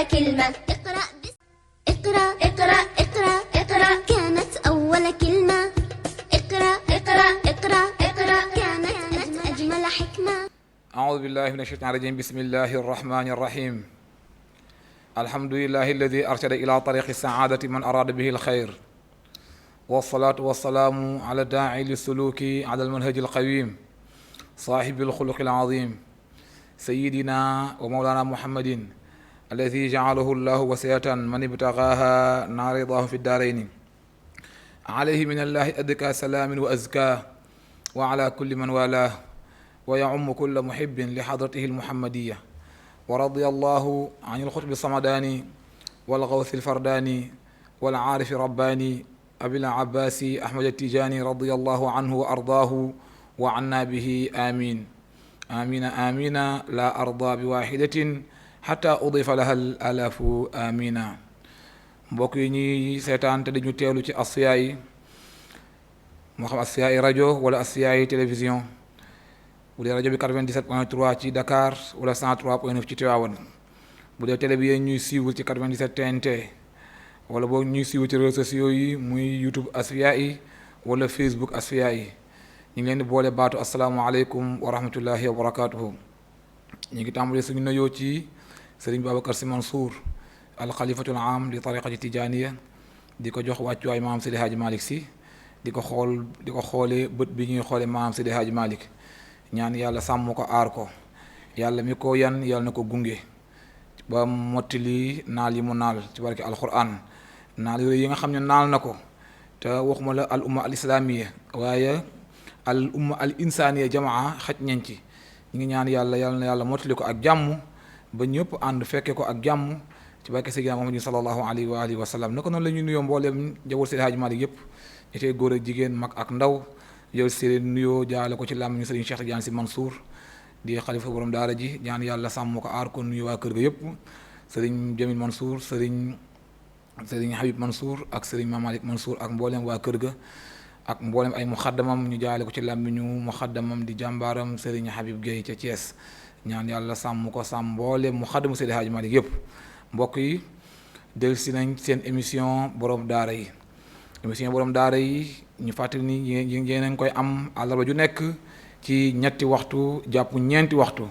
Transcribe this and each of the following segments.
أول كلمة اقرأ اقرأ اقرأ اقرأ اقرأ كانت أول كلمة اقرأ اقرأ اقرأ اقرأ كانت أجمل حكمة. أعوذ بالله من الشيطان الرجيم. بسم الله الرحمن الرحيم. الحمد لله الذي أرشد إلى طريق السعادة من أراد به الخير، والصلاة والسلام على الداعي للسلوك على المنهج القويم صاحب الخلق العظيم سيدنا ومولانا محمد الذي جعله الله وسيلة من ابتغاها نار رضاه في الدارين. عليه من الله أدكى سلام وأزكاه، وعلى كل من والاه، ويعم كل محب لحضرته المحمدية. ورضي الله عن الخطب الصمداني والغوث الفرداني والعارف رباني أبي العباس أحمد التجاني رضي الله عنه وأرضاه وعنا به آمين آمين آمين لا أرضى بواحدة حتى أضيف لها الآلاف آمين. mbokk yi ñuy seetaan te dañu teelu ci Asfiya yi, moo xam Asfiya yi rajo wala Asfiya yi télévision. bu dee rajo bi 97.3 ci Dakar wala 103.9 ci Tivaouane. bu dee télé bi yéen ñuy suivre ci 97 TNT wala boog ñuy suivre ci réseaux sociaux yi muy YouTube Asfiya yi wala Facebook Asfiya yi. ñu ngi leen di boole baatu asalaamaaleykum wa rahmatullahi wa barakatuhu. ñu ngi tàmbalee suñu nuyoo ci Serigne Babacar Sy Mansour alxalifatul am di tariqati tijaniya, di ko jox wàccuwaay maam Seydi Hadji Malick Sy, di ko xoolee bët bi ñuy xoole maam Seydi Hadji Malick. ñaan yàlla sàmm ko aar ko, yàlla mi ko yan yàlla na ko gunge ba mottali naal yi mu naal ci barke alquran. naal yooyu yi nga xam ne naal na ko te waxuma la al umma al islamiya waaye al umma al insaniya jamaa xaj nañ ci. ñu ngi ñaan yàlla na yàlla mottali ko ak jàmm ba ñëpp ànd fekke ko ak jàmm ci barke Seydina Muhammad sallallahu alayhi wa alihi wa sallam. naka noonu la ñuy nuyoo mbooleem njaboot Seydi Hadji Malick yëpp, ñu tey góor ak jigéen, mag ak ndaw. yow seen nuyoo jaale ko ci làmmiñu Serigne Cheikh Tidiane Sy Mansour di xalifa borom daara ji, ñaan yàlla sàmm ko aar ko. nuyu waa kër ga yëpp, Serigne Jamil Mansour, Serigne Habib Mansour ak Serigne Mame Malick Mansour ak mboolem waa kër ga ak mboolem ay muxaddamam. ñu jaale ko ci làmmiñu muxaddamam di jàmbaaram Serigne Habib Gueye ca Thiès, ñaan yàlla sàmm ko sàmm mboolem muxaddamu Seydi Hadji Malick yëpp. mbokk yi dellusi nañ seen émission borom daara yi. émission borom daara yi ñu fàttali ni yéen a ngi koy am àllarba ju nekk ci ñetti waxtu jàpp ñeenti waxtu.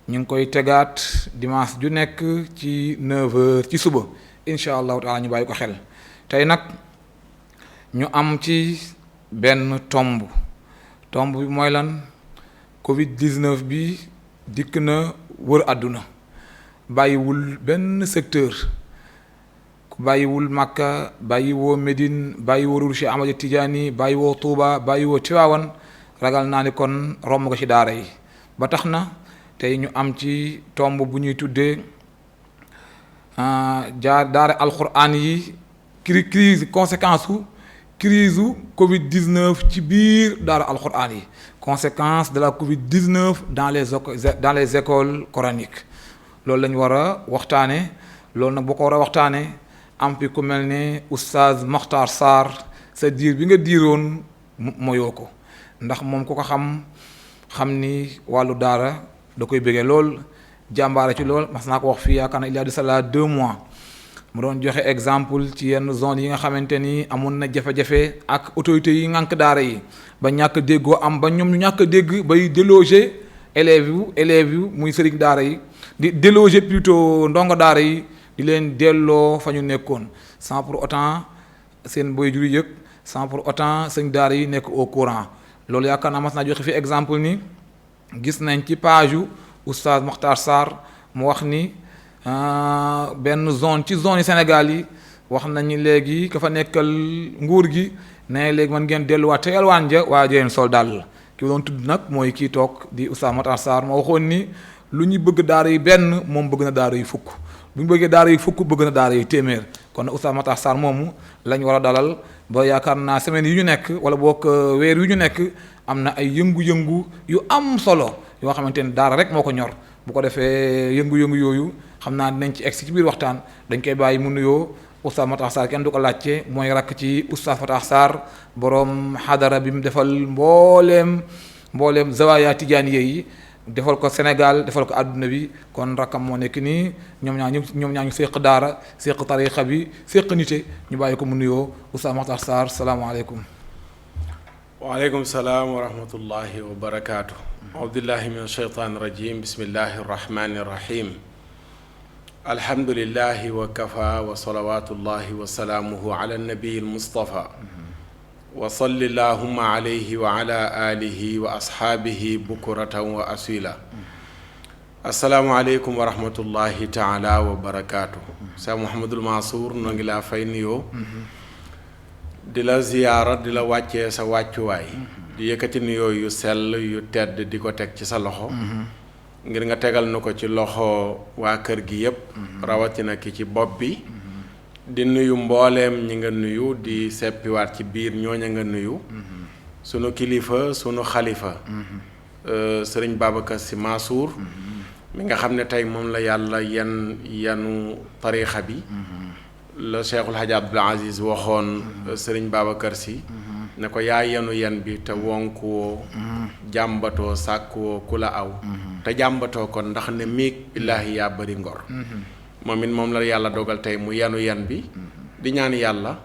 ñu ngi koy tegaat dimanche ju nekk ci 9h ci suba incha allahu taala. ñu bàyyi ko xel. tey nag ñu am ci benn tomb bi mooy lan? Covid 19 bi dikk na wër àdduna, bàyyiwul benn secteur. bàyyiwul Makka, bàyyiwoo Médine, bàyyiwoo Cheikh Ahmad Tidiane, bàyyiwoo Touba, bàyyiwoo Tivaouane. ragal naa ni kon romb nga ci daara yi. ba tax na tey ñu am ci tomb bu ñuy tuddee daara alquran yi crise conséquence su crise Covid 19 ci biir daara alquran yi. conséquence de la Covid 19 dans les écoles coraniques. loolu la ñu war a waxtaane. loolu nag boo ko war a waxtaane am fi ku mel ne oustaz Makhtar Sarr. sa diir bi nga diiroon moyoo ko, ndax moom ku ko xam ni wàllu daara da koy bëggee lool, jàmbaare ci lool. mas naa ko wax fii yaakaar na il y a de cela 2 mois mu doon joxe exemple ci yenn zone yi nga xamante ni amoon na jafe-jafe ak autorités yi ngànk daara yi ba ñàkk déggoo am ba ñoom ñu ñàkk dégg bay déloger élèves yu muy sëriñ daara yi, di déloger plutôt ndongo daara yi, di leen delloo fa ñu nekkoon sans pour autant seen boy juri yëg, sans pour autant sëñ daara yi nekk au courant. loolu yaakaar naa mas naa joxe fi exemple ni gis nañ ci page yu oustaz Makhtar Sarr mu wax ni benn zone ci zone yi Sénégal yi wax nañu léegi ka fa nekkal nguur gi ne léegi man ngeen delluwaat te yalwaan ja waa jeen sol daal. ki doon tudd nag mooy kii toog di oustaz Makhtar Sarr moo waxoon ni lu ñu bëgg daara yi benn moom bëgg na daara yi fukk, bu ñu bëggee daara yi fukk bëgg na daara yi téeméer. kon nag oustaz Makhtar Sarr moomu lañ war a dalal ba yaakaar naa semaine yi ñu nekk wala boog weer yu ñu nekk am na ay yëngu-yëngu yu am solo yoo xamante ni daara rek moo ko ñor. bu ko defee yëngu-yëngu yooyu xam naa dinañ ci egsi ci biir waxtaan. dañ koy bàyyi mu nuyoo. oustaz Makhtar Sarr kenn du ko laajte, mooy rakk ci oustaz Makhtar Sarr borom xadara bi mu defal mbooleem zawaaya tijaaniye yi defal ko Sénégal defal ko àdduna bi kon rakkam moo nekk nii ñoom ñaa ñu séq daara séq tarixa bi séq nite ñu bàyyi ko mu nuyoo Oustaz Makhtar Sarr salaamaaleykum. waaleykum salaam wa rahmatullahi wa barakaatu. audubillahi min asheytaan rajim bismillahi arrahmani irrahim alhamdulillahi wa kafa wa salawatullahi wa salaamuhu ala nabiyi almustafa wa salli allahumma alayhi wa ala alihi wa ashaabihi bukuratan wa asila. asalaamualeykum wa rahmatullahi taala wa barakaatu. Cheikh Mouhamadul Mansour noo ngi laa fay nuyoo di la ziyaara di la wàccee sa wàccuwaay di yëkkati nuyoo yu sell yu tedd di ko teg ci sa loxo ngir nga tegal na ko ci loxo waa kër gi yépp rawatina ki ci bopp bi di nuyu mbooleem ñi nga nuyu di seppiwaat ci biir ñooña nga nuyu sunu kilifa sunu xalifa sëriñ Babacar Sy Mansour mi nga xam ne tey moom la yàlla yanu tariixa bi la Cheikhul Hadj Abdoul Aziz waxoon sëriñ Babacar Sy ne ko yaa yenu yen bi te wonkuwoo jàmbatoo sàkkuwoo ku la aw te jàmbatoo kon ndax ne miig billaahi yaa bari ngor moom it moom la yàlla dogal tey mu yenu yen bi di ñaan yàlla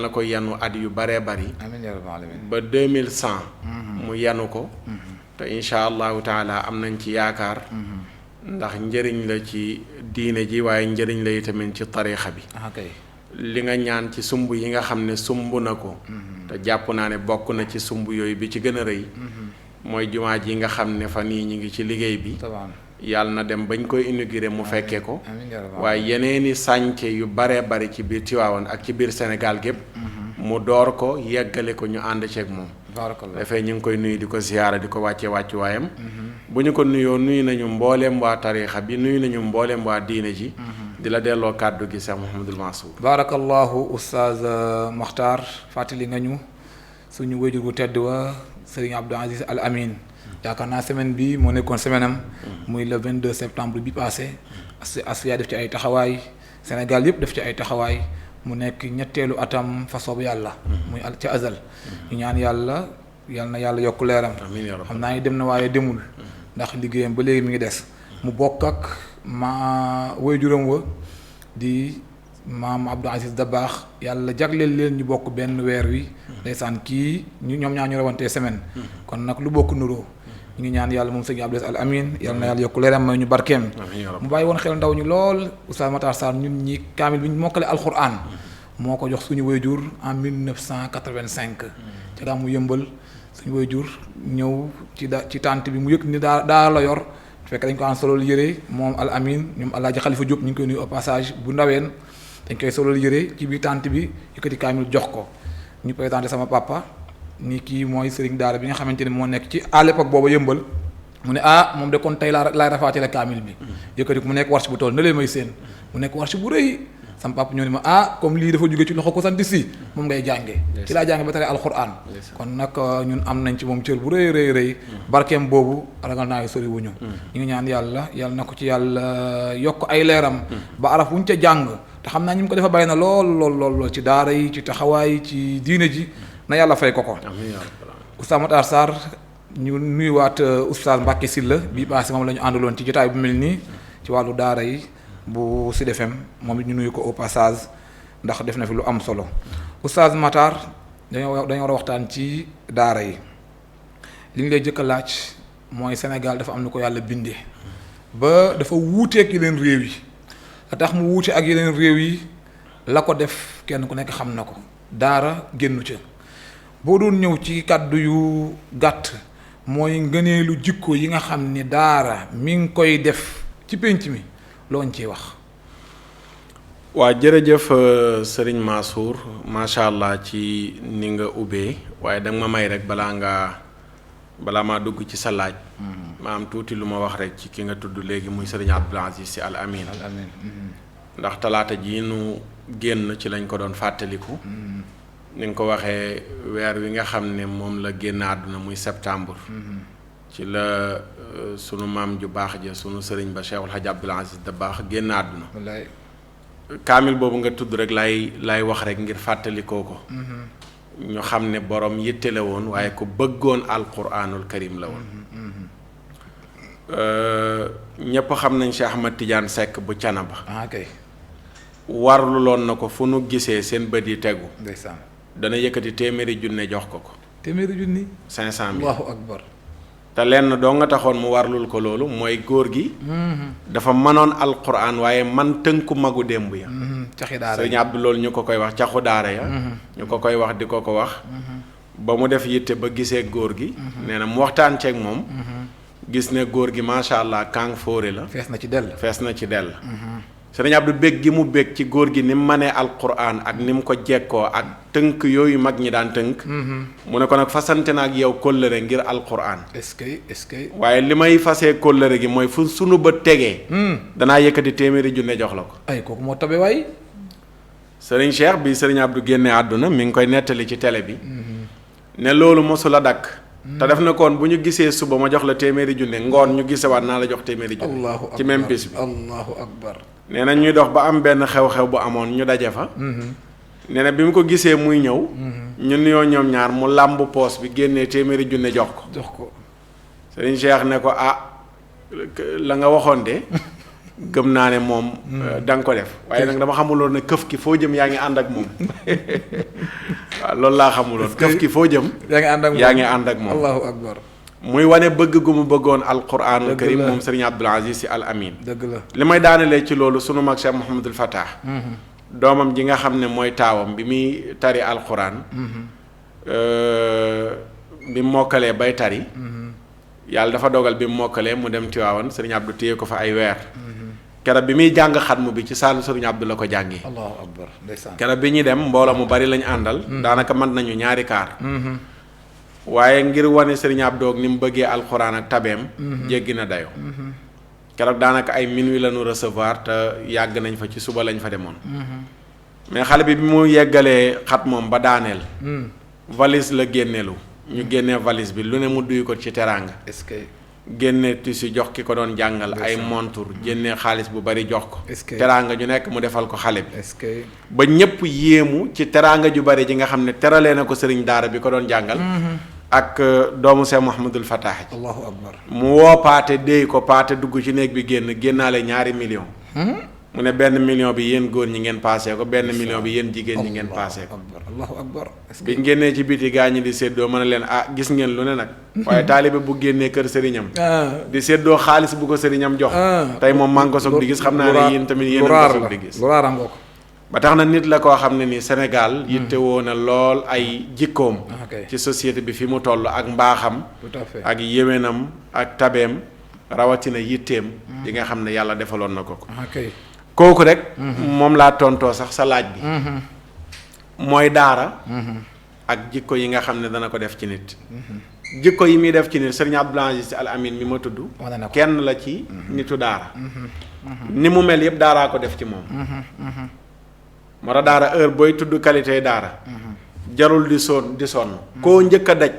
na ko yenu at yu baree bari ba 2100 mu yenu ko te incha allahu taala am nañ ci yaakaar ndax njëriñ la ci diine ji waaye njëriñ la itamit ci tariixa bi li nga ñaan ci sumb yi nga xam ne sumb na ko te jàpp naa ne bokk na ci sumb yooyu bi ci gën a rëy mooy jumaa ji nga xam ne fan yii ñu ngi ci liggéey bi yàlla na dem bañ koy inauguré mu fekkee ko waaye yeneeni sànce yu baree bari ci biir Tiwaawan ak ci biir Sénégal gépp mu door ko yeggale ko ñu ànd ceeg moom dafay ñu ngi koy nuyu di ko ziyaara di ko wàccee wàccuwaayam bu ñu ko nuyoo nuyu nañu mbooleem waa tariixa bi nuyu nañu mbooleem waa diine ji di la delloo kàddu gi Cheikh Mouhamadul Mansour. baarakallahu Oustaz Makhtar fàttali nga ñu suñu wéjur gu tedd wa Serigne Abdou Aziz Al Amin yaakaar naa semaine bi moo nekkoon semaine am muy le 22 septembre bi passé Asfiya def ci ay taxawaay Sénégal yëpp def ci ay taxawaay mu nekk ñetteelu atam fa soobu yàlla muy ca azal ñu ñaan yal na yàlla yokk leeram xam naa ni dem na waaye demul ndax liggéeyam ba léegi mi ngi des mu bokk ak waajuram wa di maam Abdou Aziz Dabakh yàlla jagleel leen ñu bokk benn weer wi ndeysaan kii ñoom ñaa ñu rawantee semaine kon nag lu bokk nuroo ñu ngi ñaan yàlla moom sëñ Abdou Aziz Al Amin yàlla na yàlla yokk leeram may ñu barkeem mu bàyyi woon xel ndaw ñu lool Oustaz Makhtar Sarr ñun ñi kaamil bi ñu mokkale alxuraan moo ko jox suñu waajur en 1985 ca daa mu yëmbal suñu waajur ñëw ci tànt bi mu yëg ni daa la yor fekk dañ ko am solol yére moom Al Amin ñoom Alaaji Xalifa Diop ñu ngi koy nuyu au passage bu ndaween dañ koy solol yére ci biir tànt bi yëkkati kaamil jox ko ñu présenté sama papa ni kii mooy sëriñ daara bi nga xamante ne moo nekk ci à l'époque booba yëmbal mu ne moom de kon tey laay rafaatee la kaamil bi yëkkati ko mu nekk warsh bu tool na leen may seen mu nekk warsh bu rëy sama papa ñoo ne ma comme lii dafa jóge ci loxo ko sant si moom ngay jànge ci laa jànge ba tare alxuraan kon nag ñun am nañ ci moom cër bu rëy barkeem boobu ragal naa sori wuñu ñu ngi ñaan yàlla na ko ci yàlla yokk ay leeram ba araf wuñ ca jàng te xam naa ñi mu ko defa bàyyi na lool ci daara yi ci taxawaay ci diine ji na yàlla fay ko Oustaz Makhtar Sarr ñu nuyuwaat Oustaz Mbacke Sylla bii passé moom la ñu àndaloon ci jotaay bu mel nii ci wàllu daara yi bu Sud FM moom it ñu nuyu ko au passage ndax def na fi lu am solo Oustaz Makhtar dañoo war a waxtaan ci daara yi li ñu lay jëkk a laaj mooy Sénégal dafa am na ko yàlla bindee ba dafa wuuteek yeneen réew yi la tax mu wuute ak yeneen réew yi la ko def kenn ku nekk xam na ko daara génnu ca boo doon ñëw ci kàddu yu gàtt mooy ngëneelu jikko yi nga xam ni daara mi ngi koy def ci pénc mi looñ ciy wax. waa jërëjëf sëriñ Mansour macha allah ci ni nga ubbee waaye danga ma may rek balaa maa dugg ci sa laaj. ma am tuuti lu ma wax rek ci ki nga tudd léegi muy sëriñ Abdoul Aziz Sy Al Amin. ndax talaata ji nu génn ci lañ ko doon fàttaliku. ni nga ko waxee weer wi nga xam ne moom la génn àdduna muy septembre. ci la sunu maam ju baax ja sunu sëriñ ba Cheikhul Hadj Abdoul Aziz Dabakh génn àdduna. wallaay kaamil boobu nga tudd rek lay wax rek ngir fàttalikoo ko. ñu xam ne borom yitte la woon waaye ku bëggoon alquranul karim la woon. ñëpp xam nañ Cheikh Ahmad Tidiane Seck bu Canaba. kay. warlu loon na ko fu nu gisee seen bët yi tegu. ndeysaan. dana yëkkati téeméeri junne jox ko. téeméeri junni. 500,000. allahu akbar. te lenn doo nga taxoon mu warlul ko loolu mooy góor gi. dafa mënoon alquran waaye man tënku magu démb ya. caxi daara sëriñ Abdou loolu ñu ko koy wax caxu daara ya. ñu ko koy wax di ko wax. ba mu def yitte ba gisee góor gi. nee na mu waxtaan ceeg moom. gis ne góor gi macha allah kàng fóore la. fees na ci dell. fees na ci dell. sëriñ Abdou bég gi mu bég ci góor gi ni mu mënee alquran ak ni mu ko jekkoo ak tënk yooyu mag ñi daan tënk. mu ne ko nag fasante na ak yow kóllëre ngir alquran. est-ce que. waaye li may fasee kóllëre gi mooy fu sunu bët tegee. danaa yëkkati téeméeri junne jox la ko. ay kooku moo tabe waay. sëriñ Cheikh bi sëriñ Abdou génnee àdduna mi ngi koy nettali ci télé bi. ne loolu mosul a dakk. te def na koon bu ñu gisee suba ma jox la téeméeri junne ngoon ñu gisewaat naa la jox téeméeri junne. allahu akbar ci même bis bi. allahu akbar. nee na ñuy dox ba am benn xew-xew bu amoon ñu daje fa. nee na bi mu ko gisee muy ñëw. ñu nuyoo ñoom ñaar mu làmb poos bi génnee téeméeri junne jox ko. jox ko. sëriñ Cheikh ne ko la nga waxoon de gëm naa ne moom. da nga ko def waaye nag dama xamuloon ne këf ki foo jëm yaa ngi ànd ak moom. waaw loolu laa xamuloon këf ki foo jëm. yaa ngi ànd ak moom allahu akbar. muy wane bëgg gu mu bëggoon alquranul karim moom sëriñ Abdul Aziz Sy Al Amin. dëgg la li may daanelee ci loolu sunu mag Cheikh Mouhamadul Fatah. doomam ji nga xam ne mooy taawam bi muy tari alquran. bi mu mokkalee bay tari. yàlla dafa dogal bi mu mokkalee mu dem Tiwaawan sëriñ Abdou téye ko fa ay weer. keroog bi muy jàng xatmu bi ci saalu sëriñ Abdou la ko jàngi. allahu akbar ndeysaan. keroog bi ñuy dem mbooloo mu bari lañu àndal. daanaka mën nañu ñaari kaar. waaye ngir wane sëriñ Abdou ni mu bëggee alxuraan ak tabeem. jéggi na dayoo. keroog daanaka ay minuit la ñu recevoir te yàgg nañ fa ci suba lañ fa demoon. mais xale bi mu yeggalee xat moom ba daaneel. valise la génneelu. ñu génnee valise bi lu ne mu duy ko ci teraanga. est-ce que. génne tissu jox ki ko doon jàngal ay montur génne xaalis bu bari jox ko. est-ce que teraanga ju nekk mu defal ko xale bi. est-ce que. ba ñëpp yéemu ci teraanga ju bari ji nga xam ne teralee na ko sëriñ daara bi ko doon jàngal. ak doomu Cheikh Mouhamadul Fatah. allahu akbar. mu woo paate déy ko paate dugg ci néeg bi génnaale 2 millions. mu ne 1 million bi yéen góor ñi ngeen paasee ko 1 million bi yéen jigéen ñi ngeen paasee ko. allahu akbar. biñ génnee ci biti gaa ñi di séddoo mën a leen gis ngeen lu ne nag. waaye taalibe bu génnee kër sëriñam. di séddoo xaalis bu ko sëriñam jox. tey moom maa ngi ko soog di gis xam naa ne yéen tamit yéen a ko soog di gis. lu raar nga ko. ba tax na nit la koo xam ne ni Sénégal yitte woo na lool ay jikkoom. ci société bi fi mu toll ak mbaaxam. tout à fait ak yéwénam ak tabeem rawatina yitteem. yi nga xam ne yàlla defaloon na ko ko. kooku rek. moom laa tontoo sax sa laaj bi. mooy daara. ak jikko yi nga xam ne dana ko def ci nit. jikko yi muy def ci nit sëriñ Abdul Aziz Sy Al Amin mi ma tudd. kenn la ci nitu daara. ni mu mel yëpp daaraa ko def ci moom. moo tax daara heure booy tudd qualité daara. jarul di sonn. koo njëkk a daj.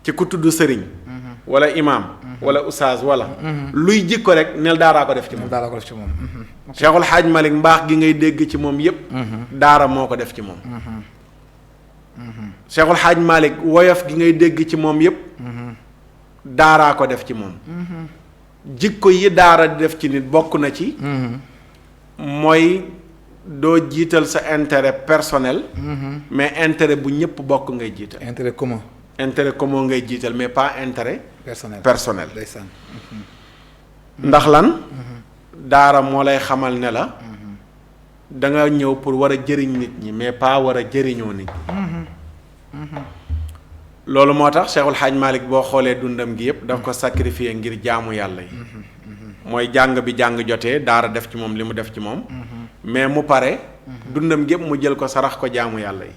ci ku tudd sëriñ. wala imaam. wala oustaz wala. luy jikko rek nel daaraa ko def ci moom. daaraa ko def ci moom. Cheikhul Hadj Malick mbaax gi ngay dégg ci moom yépp daara moo ko def ci moom. Cheikhul Hadj Malick woyof gi ngay dégg ci moom yépp daaraa ko def ci moom. jikko yi daara di def ci nit bokk na ci. mooy doo jiital sa intérêt personnel. mais intérêt bu ñëpp bokk ngay jiital. intérêt commun. intérêt commun ngay jiital mais pas intérêt. personnel. ndax lan. daara moo lay xamal ne la. da nga ñëw pour war a jëriñ nit ñi mais pas war a jëriñoo nit ñi. loolu moo tax Cheikhul Hadj Malick boo xoolee dundam gi yëpp daf ko sacrifier ngir jaamu yàlla yi. mooy jàng bi jàng jotee daara def ci moom li mu def ci moom. mais mu pare. dundam gi yëpp mu jël ko sarax ko jaamu yàlla yi.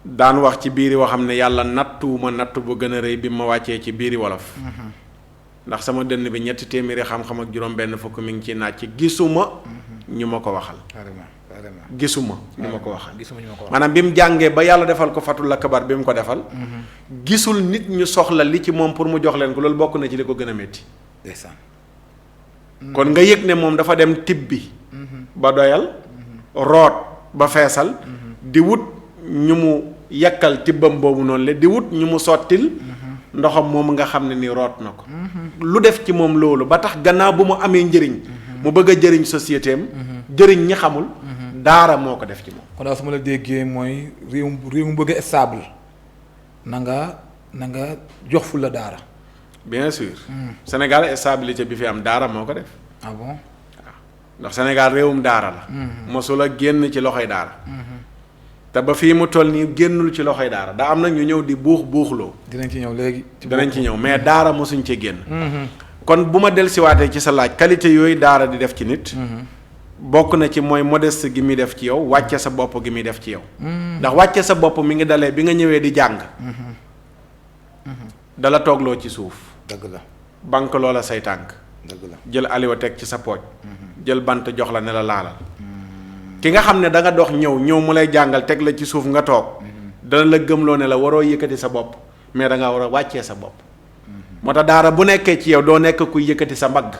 daan wax ci biiri waxam ne yàlla nattuwuma nattu bu gën a rëy bi ma wàccee ci biiri wolof. ndax sama dënn bi 300 xam-xam ak juróom-benn fukk mi ngi ci naaj ci gisuma ñu ma ko waxal. gisuma ñu ma ko waxal. maanaam bi mu jàngee ba yàlla defal ko fatul akbar bi mu ko defal. gisul nit ñu soxla li ci moom pour mu jox leen ko loolu bokk na ci li ko gën a métti. kon nga yëg ne moom dafa dem tibbi. ba doyal. root ba feesal. di wut ñu mu yakkal tibbam boobu noonu la di wut ñu mu sottil. ndoxam moom nga xam ne ni root na ko lu def ci moom loolu ba tax gannaaw bu mu amee njëriñ mu bëgg a jëriñ société am jëriñ ñi xamul daara moo ko def ci moom. kon daal su ma la déggee mooy réew mu bëgg a stable na nga jox fu la daara. bien sûr. Sénégal stabilité bi fi am daara moo ko def. ah bon. waaw ndax Sénégal réewum daara la. mosula génn ci loxoy daara. te ba fii mu toll nii génnul ci loxoy daara daa am na ñu ñëw di buuxloo. dinañ ci ñëw léegi. danañ ci ñëw mais daara mosuñ cee génn. kon bu ma dellusiwaatee ci sa laaj qualité yooyu daara di def ci nit. bokk na ci mooy modeste gi muy def ci yow wàcce sa bopp gi muy def ci yow. ndax wàcce sa bopp mi ngi dalee bi nga ñëwee di jàng. dala toogloo ci suuf. dëgg la. banque loola say tànk. dëgg la jël aliwa teg ci sa pooj. jël bant jox la ne la laalal. ki nga xam ne da nga dox ñëw mu lay jàngal teg la ci suuf nga toog. dana la gëmloo ne la waroo yëkkati sa bopp mais da ngaa war a wàccee sa bopp. moo tax daara bu nekkee ci yow doo nekk kuy yëkkati sa mbagg.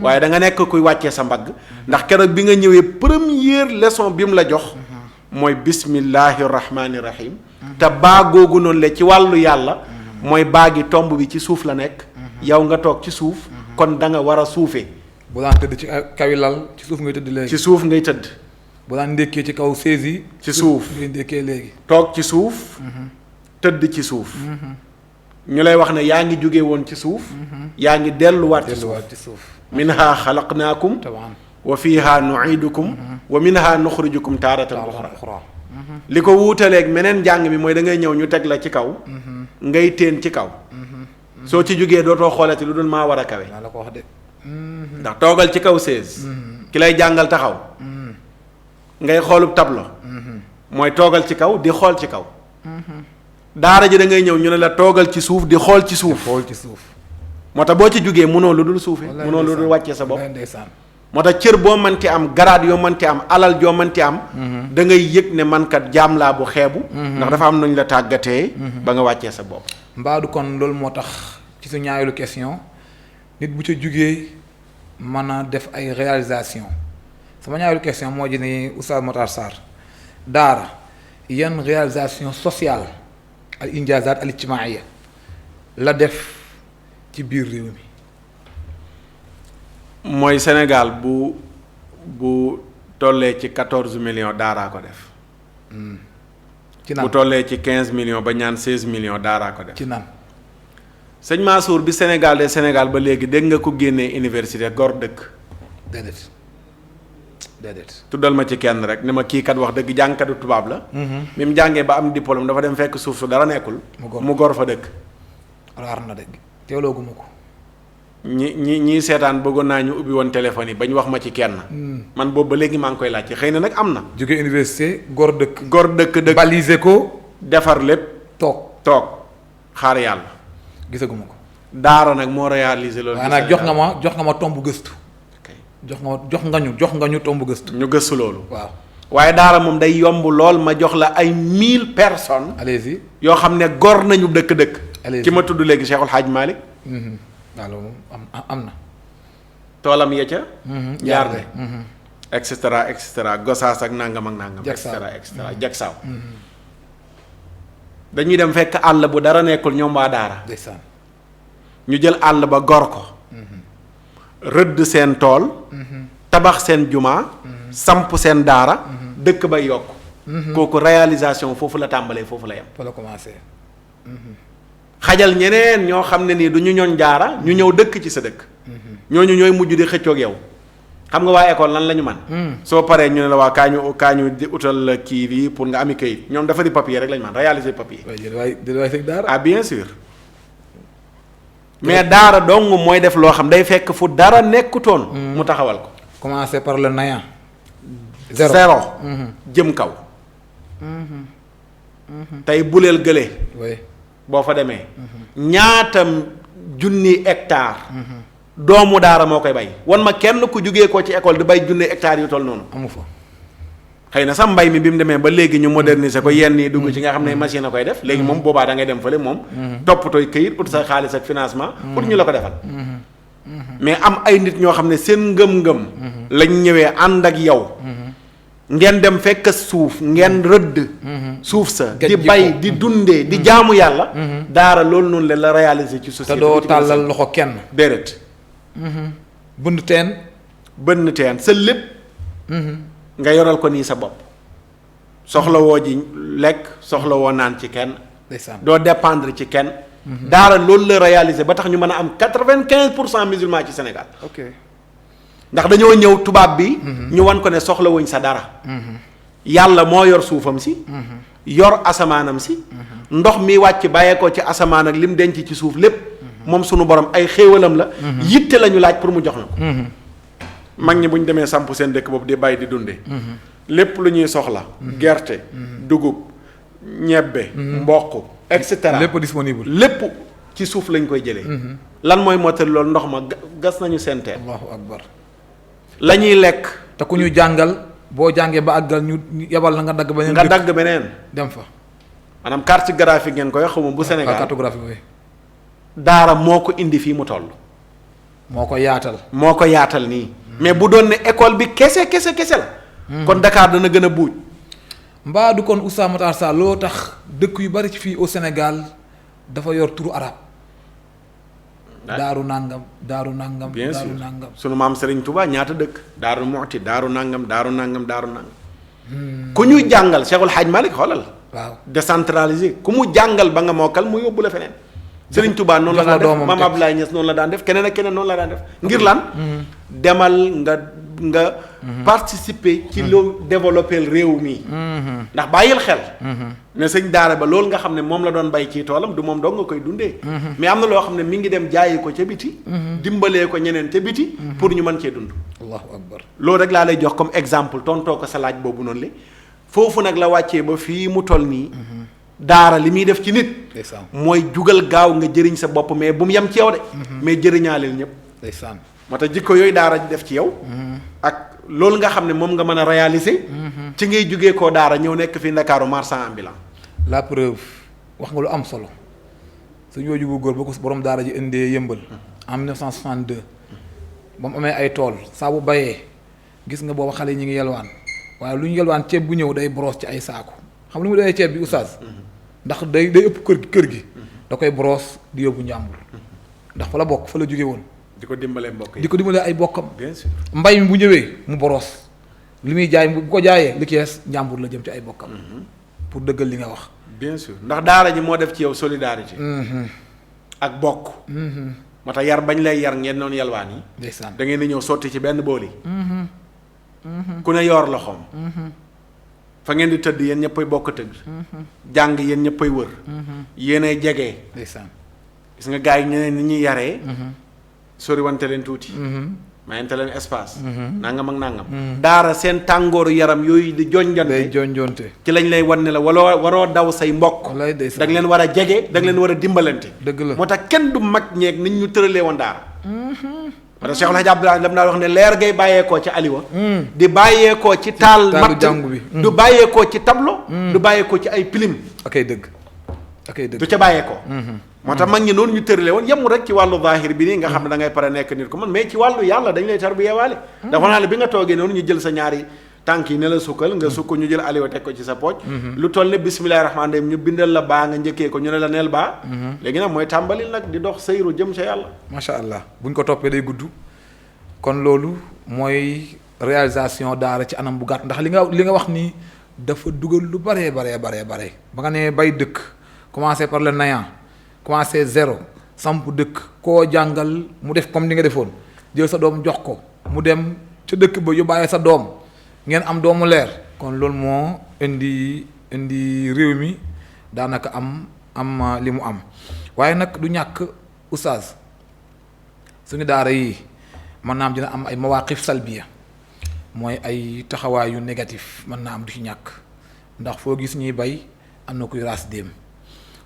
waaye da nga nekk kuy wàccee sa mbagg. ndax keroog bi nga ñëwee première leçon bi mu la jox. mooy bismillahi rahmaani rahim. te baa googu noonu la ci wàllu yàlla. mooy baagi tomb bi ci suuf la nekk. yow nga toog ci suuf. kon da nga war a suufee. bu daan tëdd ci kawi lal ci suuf ngay tëdd léegi. ci suuf ngay tëdd. bu daan ndékkee ci kaw saisi. ci suuf ngay ndékkee léegi. toog ci suuf. tëdd ci suuf. ñu lay wax ne yaa ngi jóge woon ci suuf. yaa ngi delluwaat ci suuf. minha xalaqnaakum. wa fiha nuidukum. wa minha nuxrijukum taaratan uxra. li ko wuutaleeg meneen njàng mi mooy da ngay ñëw ñu teg la ci kaw. ngay teen ci kaw. soo ci jógee dootoo xoolati lu dul maa war a kawe. naa la ko wax de. ndax toogal ci kaw sées. ki lay jàngal taxaw. ngay xoolub tableau. mooy toogal ci kaw di xool ci kaw. daara ji da ngay ñëw ñu ne la toogal ci suuf di xool ci suuf. xool ci suuf. moo tax boo ci jógee mënoo lu dul suufee. mënoo lu dul wàccee sa bopp. ndeysaan. moo tax cër boo mënti am garaat yoo mënti am alal joo mënti am. da ngay yëg ne man kat jaam laa bu xeebu. ndax dafa am nuñ la tàggatee. ba nga wàccee sa bopp. mbaadu kon loolu moo tax ci su ñaareelu question nit bu ca jugee mën a def ay réalisation sama ñaareelu question moo ji ni Oustaz Matar Sarr daara yan réalisation sociale al injazat al ijtimaia la def ci biir réew mi. mooy Sénégal bu tollee ci 14 millions daaraa ko def. ci nan bu tollee ci 15 millions ba ñaan 16 millions daaraa ko def. ci nan. sëñ Mansour bi Sénégal de Sénégal ba léegi dégg nga ko génnee université gor dëkk. déedéet. tuddal ma ci kenn rek ne ma kii kat wax dëgg jàngkatu tubaab la. bi mu jàngee ba am diplôme dafa dem fekk suuf su dara nekkul. mu gor fa dëkk. raar na dëgg teewlooguma ko. ñi seetaan bëggoon naa ñu ubbi woon téléphone yi ba ñu wax ma ci kenn. man boobu ba léegi maa ngi koy laajte xëy na nag am na. jóge université gor dëkk. baliser ko. defar lépp. toog xaar yàlla. gisaguma ko. daara nag moo réaliser loolu. waaye nag jox nga ma tomb gëstu. jox nga ñu tomb gëstu. ñu gëstu loolu. waaw waaye daara moom day yomb lool ma jox la ay 1000 personnes. allez-y. yoo xam ne gor nañu dëkk. allez-y ki ma tudd léegi Cheikhul Hadj Malick. waaw loolu am na. toolam ya ca. jaar de. et et cetera Gosaas ak nangam. Jaksaaw et cetera Jaksaaw. dañuy dem fekk àll bu dara nekkul ñoom waa daara. ndeysaan. ñu jël àll ba gor ko. rëdd seen tool. tabax seen jumaa. samp seen daara. dëkk bay yokk. kooku réalisation foofu la tàmbalee foofu la yem. fa la commencé. xajal ñeneen ñoo xam ne nii du ñu ñoon jaara ñu ñëw dëkk ci sa dëkk. ñooñu ñooy mujj di xëccoog yow. xam nga waa école lan la ñu man soo paree ñu ne la waa kaa ñu di utal la kii bi pour nga ami kayit ñoom dafa di papier rek la ñu man réaliser papier. waay sëñ daara. ah bien sûr. mais daara dong mooy def loo xam day fekk fu dara nekkutoon. mu taxawal ko. commencer par le néant. zéro jëm kaw. tey buleel gële. oui. boo fa demee. ñaata junni hectare. doomu daara moo koy bay wan ma kenn ku jugee ko ci école di bay junni hectares yu toll noonu. amu fa. xëy na sax mbay mi bi mu demee ba léegi ñu moderniser ko yenn yi dugg ci nga xam ne machine a koy def. léegi moom boobaa da ngay dem fële moom. toppatooy këyit ut sa xaalis ak financement. pour ñu la ko defal. mais am ay nit ñoo xam ne seen ngëm-ngëm. lañ ñëwee ànd ak yow. ngeen dem fekk suuf ngeen rëdd suuf sa di Gejj bay ko. di dundee di jaamu yàlla daara loolu noonu la réaliser ci te société doo bi ci mën a tàllal sell. loxo kenn. déedéet bënd teen. bënn teen sa lépp nga yoral ko nii sa bopp soxlawoo ji lekk soxlawoo naan ci kenn ndeysaan. doo dépendre ci kenn daara loolu la réaliser ba tax ñu mën a am 95% musulman ci Sénégal ok. ndax dañoo ñëw tubaab bi ñu wan ko ne soxlawuñ sa dara yàlla moo yor suufam si yor asamaanam si ndox mi wàcc bàyyeekoo ci asamaan ak lim denc ci suuf lépp moom sunu borom ay xéewalam la yitte la ñu laaj pour mu jox na ko mag ñi bu ñu demee samp seen dëkk boobu di bàyyi di dunde lépp lu ñuy soxla gerte dugub ñebbe mboq et cetera lépp disponible. lépp ci suuf lañ koy jëlee lan mooy mottali loolu ndox ma gas nañu seen teen allahu akbar. la ñuy lekk te ku ñu jàngal boo jàngee ba àggal ñu yebal la nga dagg beneen nga dëkk dagg beneen dem fa. maanaam cartographie ngeen koy xamuma bu Sénégal cartographie bi daara moo ko indi fii mu toll moo ko yaatal. moo ko yaatal nii mais bu doon ne école bi kese la kon Dakar dana gën a buuj mbaa du kon Oustaz Matar Sarr loo tax dëkk yu bari ci fii au Sénégal dafa yor turu arab daaru nangam daaru nangam. bien sûr daaru nangam. sunu maam Serigne Touba ñaata dëkk daaru Muxti daaru nangam daaru nangam daaru nangam ku ñuy jàngal Cheikhul Hadj Malick xoolal waaw décentralisé ku mu jàngal ba nga mokkal mu yóbbu la feneen Serigne Touba noonu la jox la daan def doomam Mame teg. Abdoulaye Niass noonu la daan def keneen ak keneen noonu la daan def ngir lan demal nga participer ci loo développer réew mi ndax bàyyil xel ne sëñ daara ba loolu nga xam ne moom la doon bay ci toolam du moom dong nga koy dundee mais am na loo xam ne mi ngi dem jaayi ko ca biti dimbalee ko ñeneen ca biti pour ñu mën cee dund allahu akbar. loolu rek laa lay jox comme exemple tontoo ko sa laaj boobu noonu li foofu nag la wàccee ba fii mu toll nii daara li muy def ci nit ndeysaan. mooy jugal gaaw nga jëriñ sa bopp mais bu mu yem ci yow de mais jëriñaaleel ñëpp ndeysaan. moo tax jikko yooyu daara ji def ci yow ak loolu nga xam ne moom nga mën a réaliser ci ngay jugee koo daara ñëw nekk fii Ndakaaru marchand ambulant la preuve wax nga lu am solo suñu waju bu góor ba ko borom daara ji indee yëmbal en 1962 ba mu amee ay tool saa bu bayee gis nga booba xale yi ñu ngi yelwaan waaye lu ñu yelwaan ceeb bu ñëw day brosse ci ay saaku xam lu mu doyee ceeb bi oustaz ndax day ëpp kër gi da koy brosse di yóbbu njàmbur ndax fa la bokk fa la jóge woon di ko dimbalee mbokk yi di ko dimbalee ay bokkam bien sûr mbay mi bu ñëwee mu brosse li muy jaay bu ko jaayee li ci des njàmbur la jëm ci ay bokkam pour dëggal li nga wax bien sûr ndax daara ji moo def ci yow solidarité ak bokk moo tax yar bañ lay yar ngeen noonu yalwaan yi ndeysaan. da ngeen di ñëw sotti ci benn bool yi ku ne yor loxoom fa ngeen di tëdd yéen ñëppay bokk tëdd jàng yéen ñëppay wër yéenay jege ndeysaan. gis nga gars yi ñeneen ni ñuy yaree sori wante leen tuuti mayante leen espace nangam ak nangam daara seen tàngooru yaram yooyu di day jonjante jonjonte. ci lañ lay wan ne la waroo daw say mbokk wallaay ndeysaan. da nga leen war a jege da nga leen war a dimbalante dëgg la. moo tax kenn du mag ñeeg nit ñu tëralee woon daara parce que Cheikh El Hadj Abdoulaye dam naa wax ne leer ngay bàyyeekoo ci aliwa di bàyyeekoo ci taal taalu matt jàngu bi. du bàyyeekoo ci tableau du bàyyeekoo ci ay pilim akay dëgg akay dëgg. du ca bàyyeekoo moo tax mag ñi noonu ñu tëralee woon yemul rek ci wàllu zahir bi nii nga xam ne da ngay pare nekk nit ko man mais ci wàllu yàlla dañ lay tarbiyewaale dafa naa la bi nga toogee noonu ñu jël sa ñaari tànk yi ne la sukkal nga sukk ñu jël aliwa teg ko ci sa pooj lu toll ne bismillahi rahmaani rahim ñu bindal la baa nga njëkkee ko ñu ne la neel baa léegi nag mooy tàmbali nag di dox sayru jëm sa yàlla macha allah buñ ko toppee day gudd kon loolu mooy réalisation daara ci anam bu gàtt ndax li nga wax nii dafa dugal lu baree bare ba nga nee bay dëkk commencé par le néant commencé zéro samp dëkk koo jàngal mu def comme ni nga defoon jël sa doom jox ko mu dem ca dëkk ba yóbbaale sa doom ngeen am doomu leer kon loolu moo indi réew mi daanaka am li mu am waaye nag du ñàkk oustaz suñu daara yi mën naa am dina am ay mawaqif salbiya mooy ay taxawaay yu négatif mën naa am du ci ñàkk ndax foo gis ñuy bay am na kuy raas déem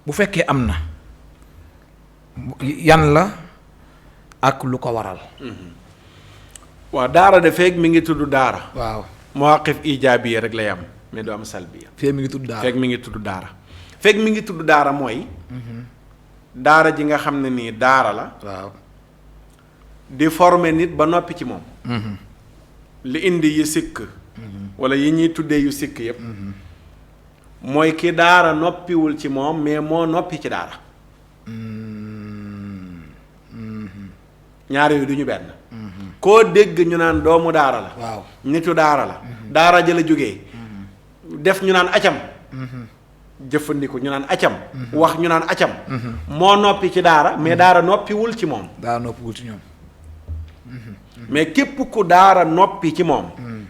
bu fekkee am na yan la ak lu ko waral waaw daara de feeg mi ngi tudd daara waaw mawaqif ijaabiya rek lay am mais du am salbiya feeg mi ngi tudd daara feeg mi ngi tudd daara feeg mi ngi tudd daara mooy daara ji nga xam ne nii daara la waaw di former nit ba noppi ci moom li indi yi sikk wala yi ñuy tuddee yu sikk yépp mooy ki daara noppiwul ci moom mais moo noppi ci daara ñaar yooyu du ñu benn koo dégg ñu naan doomu daara la waaw nitu daara la daara ja la jógee def ñu naan acam jëfandiku ñu naan acam wax ñu naan acam moo noppi ci daara mais daara noppiwul ci moom daara noppiwul ci ñoom mais képp ku daara noppi ci moom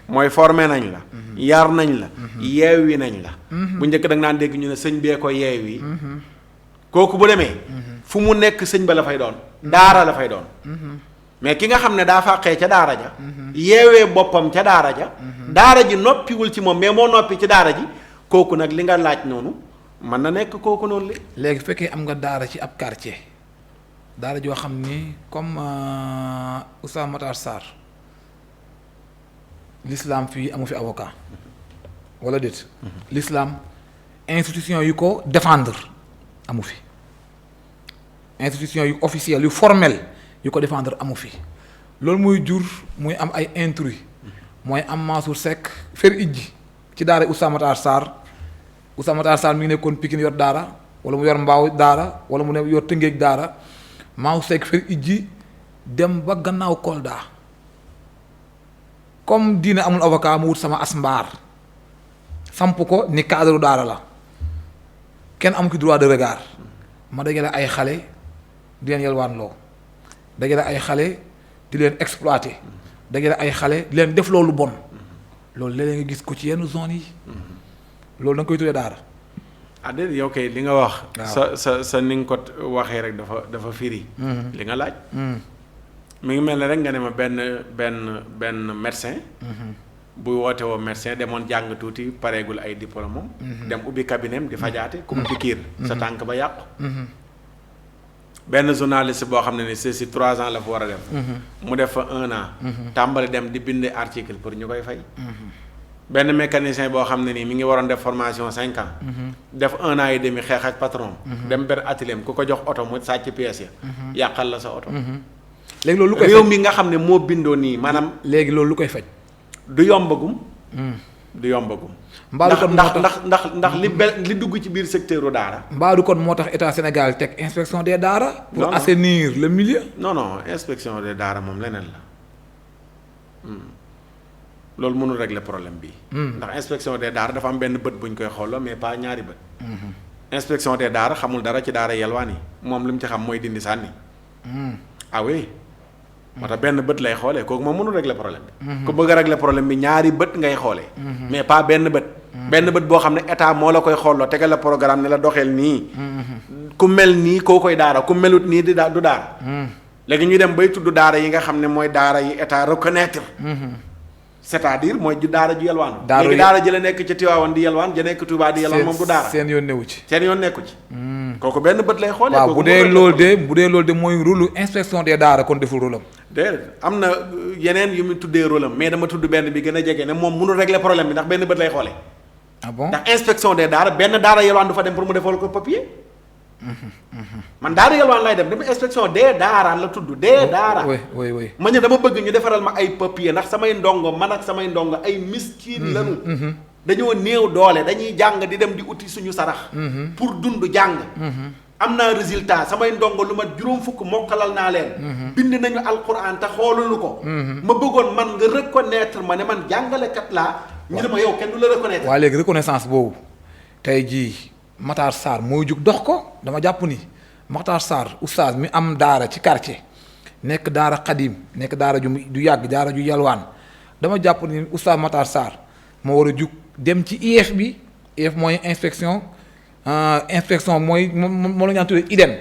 mooy formé nañ la yar nañ la yeewi nañ la bu njëkk da nga naan dégg ñu ne sëñ bee ko yeewi kooku bu demee fu mu nekk sëñ ba la fay doon daara la fay doon mais ki nga xam ne daa fàqee ca daara ja yeewee boppam ca daara ja daara ji noppiwul ci moom mais moo noppi ci daara ji kooku nag li nga laaj noonu mën na nekk kooku noonu li léegi fekkee am nga daara ci ab quartier daara joo xam ni comme Oustaz Matar Sarr l'islam fii amu fi avocat wala déet l'islam institution yu ko défendre amu fi institution yu officielle yu formelle yu ko défendre amu fi loolu muy jur muy am ay intrus mooy am Mansour Seck fer ijji ci daara Oustaz Matar Sarr Oustaz Matar Sarr mi ngi nekkoon Pikine yor daara wala mu yor Mbaaw daara wala mu ne yor Tëngéej daara Mansour Seck fer ijji dem ba gannaaw Kolda comme diine amul avocat mu wut sama as mbaar samp ko ni cadre daara la kenn amu ki droit de regard ma dajale ay xale di leen yalwaan loo dajale ay xale di leen exploiter dajale ay xale di leen def loolu bon loolu léeg-léeg nga gis ko ci yenn zone yi loolu da nga koy tuddee daara. ah déedéet yow kay li nga wax. sa ni nga ko waxee rek dafa firi. li nga laaj. mi ngi mel ne rek nga ne ma benn médecin. buy woote woo médecin demoon jàng tuuti pareegul ay diplôme moom. dem ubbi cabinet di fajaate comme pikiir sa tànk ba yàqu. benn journaliste boo xam ne ni c'est si 3 ans la fa war a def. mu def fa 1 an. tàmbali dem di bind article pour ñu koy fay. benn mécanicien boo xam ne nii mi ngi waroon def formation 5 ans. def 1 an et demi xeex ak patron. dem ber atelier ku ko jox oto mu sàcc pièces ya. yàqal la sa oto. léegi loolu lu koy réew mi nga xam ne moo bindoo nii maanaam. léegi loolu lu koy faj. du yombagum. du yombagum. mbaadu kon ndax li dugg ci biir secteur daara. mbaadu kon moo tax état Sénégal teg inspection des daara. pour assainir le milieu. non inspection des daara moom leneen la. loolu mënul régler problème bi. ndax inspection des daara dafa am benn bët bu ñu koy xooloo mais pas ñaari bët. inspection des daara xamul dara ci daara yelwaan yi moom li mu ci xam mooy dindi sànni. ah oui. moo tax benn bët lay xoolee kooku moom mënul régler problème bi. ku bëgg a régler problème bi ñaari bët ngay xoolee. mais pas benn bët. benn bët boo xam ne état moo la koy xooloo tegal la programme ne la doxeel nii. ku mel nii koo koy daara ku melut nii du daara. léegi ñuy dem bay tudd daara yi nga xam ne mooy daara yi état reconnaître. c'est-à-dire mooy daara ju yelwaan. léegi daara ji la nekk ci Tiwaawan di yelwaan ja nekk Tuubaa di yelwaan moom du daara. seen yoon newu ci. seen yoon nekku ci. kooku benn bët lay xoolee. waaw bu dee loolu de mooy rôle inspection des daara kon deful rôle am. déedéet am na yeneen yu mu tuddee rôle am mais dama tudd benn bi gën a jege ne moom mënul régler problème bi ndax benn bët lay xoolee. ah bon ndax inspection des daara benn daara yelwaan du fa dem pour mu defal ko papier. man daara yelwaan lay dem inspection des daara la tudd des daara. oui. ma ñëw dama bëgg ñu defaral ma ay papier ndax samay ndongo man ak samay ndongo ay miskin lañu. dañoo néew doole dañuy jàng di dem di uti suñu sarax. pour dund jàng. am naa résultat samay ndongo lu ma juróom fukk mokkalal naa leen. bind nañu alquran te xoolunu ko. ma bëggoon man nga reconnaître ma ne man jàngalekat laa. ñu ne ma yow kenn du la reconnaître. waaye léegi reconnaissance boobu tey jii Matar Sarr mooy jug dox ko dama jàpp ni Matar Sarr oustaz mi am daara ci quartier nekk daara xadim nekk daara ju yàgg daara ju yalwaan dama jàpp ni oustaz Matar Sarr moo war a jug dem ci IEF bi IEF mooy inspection mooy moom la ñu tuddee IDEN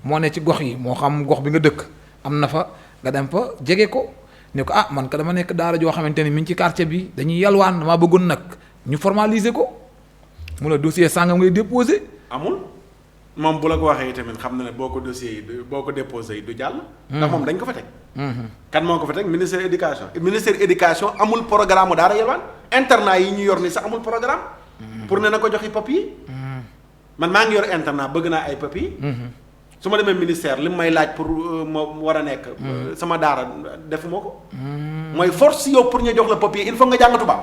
moo ne ci gox yi moo xam gox bi nga dëkk am na fa nga dem fa jege ko ne ko ah man ka dama nekk daara joo xamante ni mi ngi ci quartier bi dañuy yalwaan damaa bëggoon nag ñu formaliser ko mu la dossier sàngam ngay déposé. amul moom bu la ko waxee tamit xam na ne boo ko dossier yi boo ko déposé yi du jàll. ndax moom dañ ko fa teg. kan moo ko fa teg ministère éducation amul programme daara yelwaan internat yi ñu yor ni sax amul programme. pour ne na ko joxi papier. man maa ngi yor internat bëgg naa ay papier. su ma demee ministère li may laaj pour ma war a nekk. sama daara defuma ko. mooy force yow pour ñu jox la papier il faut nga jàng tubaab.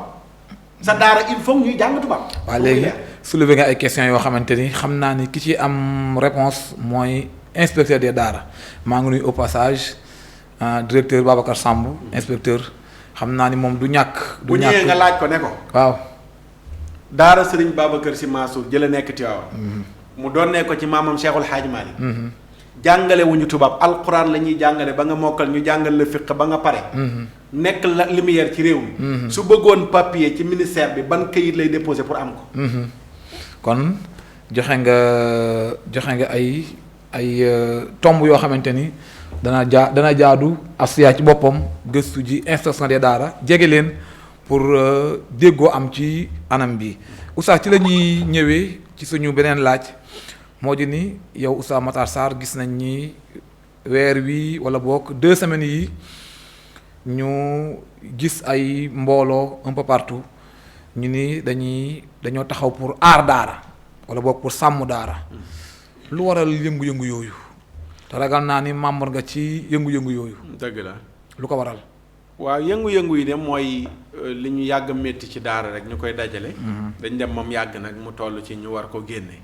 sa daara il faut ñuy jàng tubaab. waaw léegi soulever nga ay questions yoo xamante ni xam naa ni ki ci am réponse mooy inspecteur des daara maa ngi nuyu au passage directeur Babacar Samb inspecteur xam naa ni moom du ñàkk. bu ñëwee nga laaj ko ne ko. waaw. daara Serigne Babacar Sy Mansour jële nekk Tivaouane. mu doon ne ko ci maamam Cheikhul Hadj Malick. jàngale wuñu tubaab alquran la ñuy jàngale ba nga mokkal ñu jàngal la fiq ba nga pare. nekk la lumière ci réew mi. su bëggoon papier ci ministère bi ban këyit lay déposer pour am ko. kon joxe nga ay tomb yoo xamante ni dana jaadu Asfiya ci boppam gëstu ji inspection des daara jege leen pour déggoo am ci anam bi Oustaz ci la ñuy ñëwee ci suñu beneen laaj moo di ni yow Oustaz Matar Sarr gis nañ ni weer wi wala boog 2 semaines yi ñu gis ay mbooloo un peu partout ñu ni dañoo taxaw pour aar daara wala boog pour sàmm daara lu waral yëngu-yëngu yooyu te ragal naa ni membre nga ci yëngu-yëngu yooyu. dëgg la lu ko waral. waaw yëngu-yëngu yi de mooy li ñu yàgg métti ci daara rek ñu koy dajale. dañ dem moom yàgg nag mu toll ci ñu war ko génne.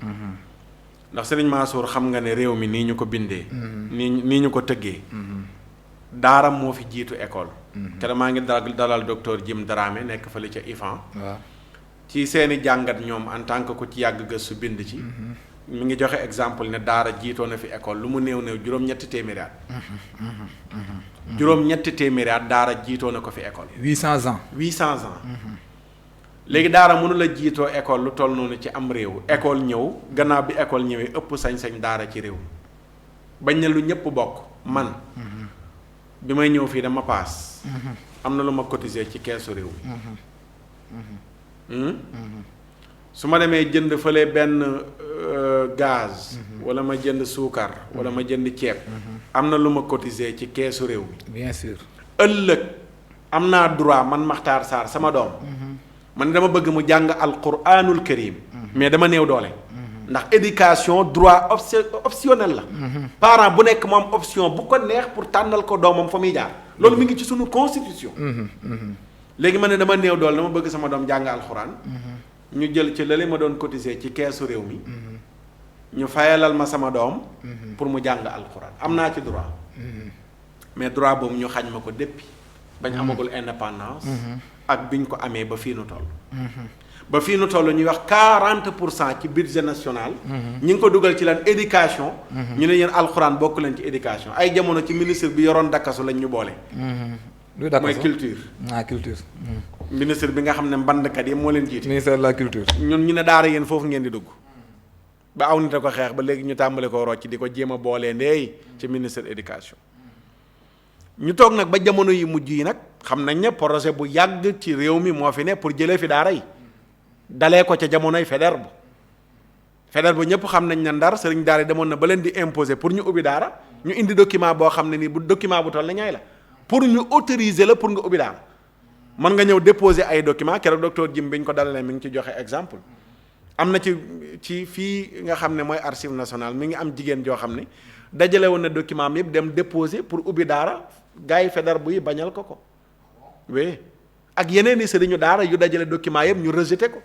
ndax Serigne Mansour xam nga ne réew mi nii ñu ko bindee. nii ñu ko tëggee. daara moo fi jiitu école. te maa ngi dalal docteur Jim Dramé nekk fële ca IFAN. waaw ci seeni jàngat ñoom en tant que ku ci yàgg gëstu bind ci. mi ngi joxe exemple ne daara jiitoo na fi école lu mu néew juróom-ñetti téeméeri at. juróom-ñetti téeméeri at daara jiitoo na ko fi école. 800 ans. 800 ans. léegi daara mënu la jiitoo école lu toll noonu ci am réew école ñëw gannaaw bi école ñëwee ëpp sañ-sañ daara ci réew bañ ne lu ñëpp bokk man. bi may ñëw fii dama paas. am na lu ma cotiser ci keesu réew mi. su ma demee jënd fële benn gaz. wala ma jënd suukar. wala ma jënd ceeb. am na lu ma cotiser ci keesu réew mi. bien sûr. ëllëg am naa droit man Makhtar Sarr sama doom. man dama bëgg mu jàng alquranul karim. mais dama néew doole. ndax éducation droit optionnel la. parent bu nekk mu am option bu ko neex pour tànnal ko doomam fa muy jaar. loolu mi ngi ci sunu constitution. léegi ma ne dama néew doole dama bëgg sama doom jàng alxuraan. ñu jël ci lële ma doon cotiser ci keesu réew mi. ñu fayalal ma sama doom. pour mu jàng alxuraan am naa ci droit. mais droit boobu ñu xañ ma ko depuis. bañ amagul indépendance. ak biñ ko amee ba fii nu toll. ba fii nu toll ñuy wax 40% ci budget national. ñi ngi ko dugal ci lan éducation. ñu ne yéen alxuraan bokk leen ci éducation ay jamono ci ministre bi yoroon dakkasu lañ ñu boole. mooy culture. culture. ministre bi nga xam ne mbandkat yi moo leen jiite. ministère de la culture. ñun ñu ne daara yéen foofu ngeen di dugg. ba aw nit a ko xeex ba léegi ñu tàmbale ko rocc di ko jéem a boolee ndey ci ministère éducation. ñu toog nag ba jamono yi mujj yi nag xam nañ ne projet bu yàgg ci réew mi moo fi ne pour jëlee fi daara yi. dalee ko ca jamonoy Faidherbe bu ñëpp xam nañ ne Ndar sëriñ daara yi demoon na ba leen di imposer pour ñu ubbi daara ñu indi document boo xam ne nii bu document bu toll na ñaay la pour ñu autoriser la pour nga ubbi daara mën nga ñëw déposer ay document keroog docteur Jim bi ñu ko dalalee mi ngi ci joxe exemple am na ci fii nga xam ne mooy archive nationale mi ngi am jigéen joo xam ne dajale woon na document am yëpp dem déposer pour ubbi daara gars yi Faidherbe yi bañal ko oui ak yeneen i sëriñu daara yu dajale document yëpp ñu rejeté ko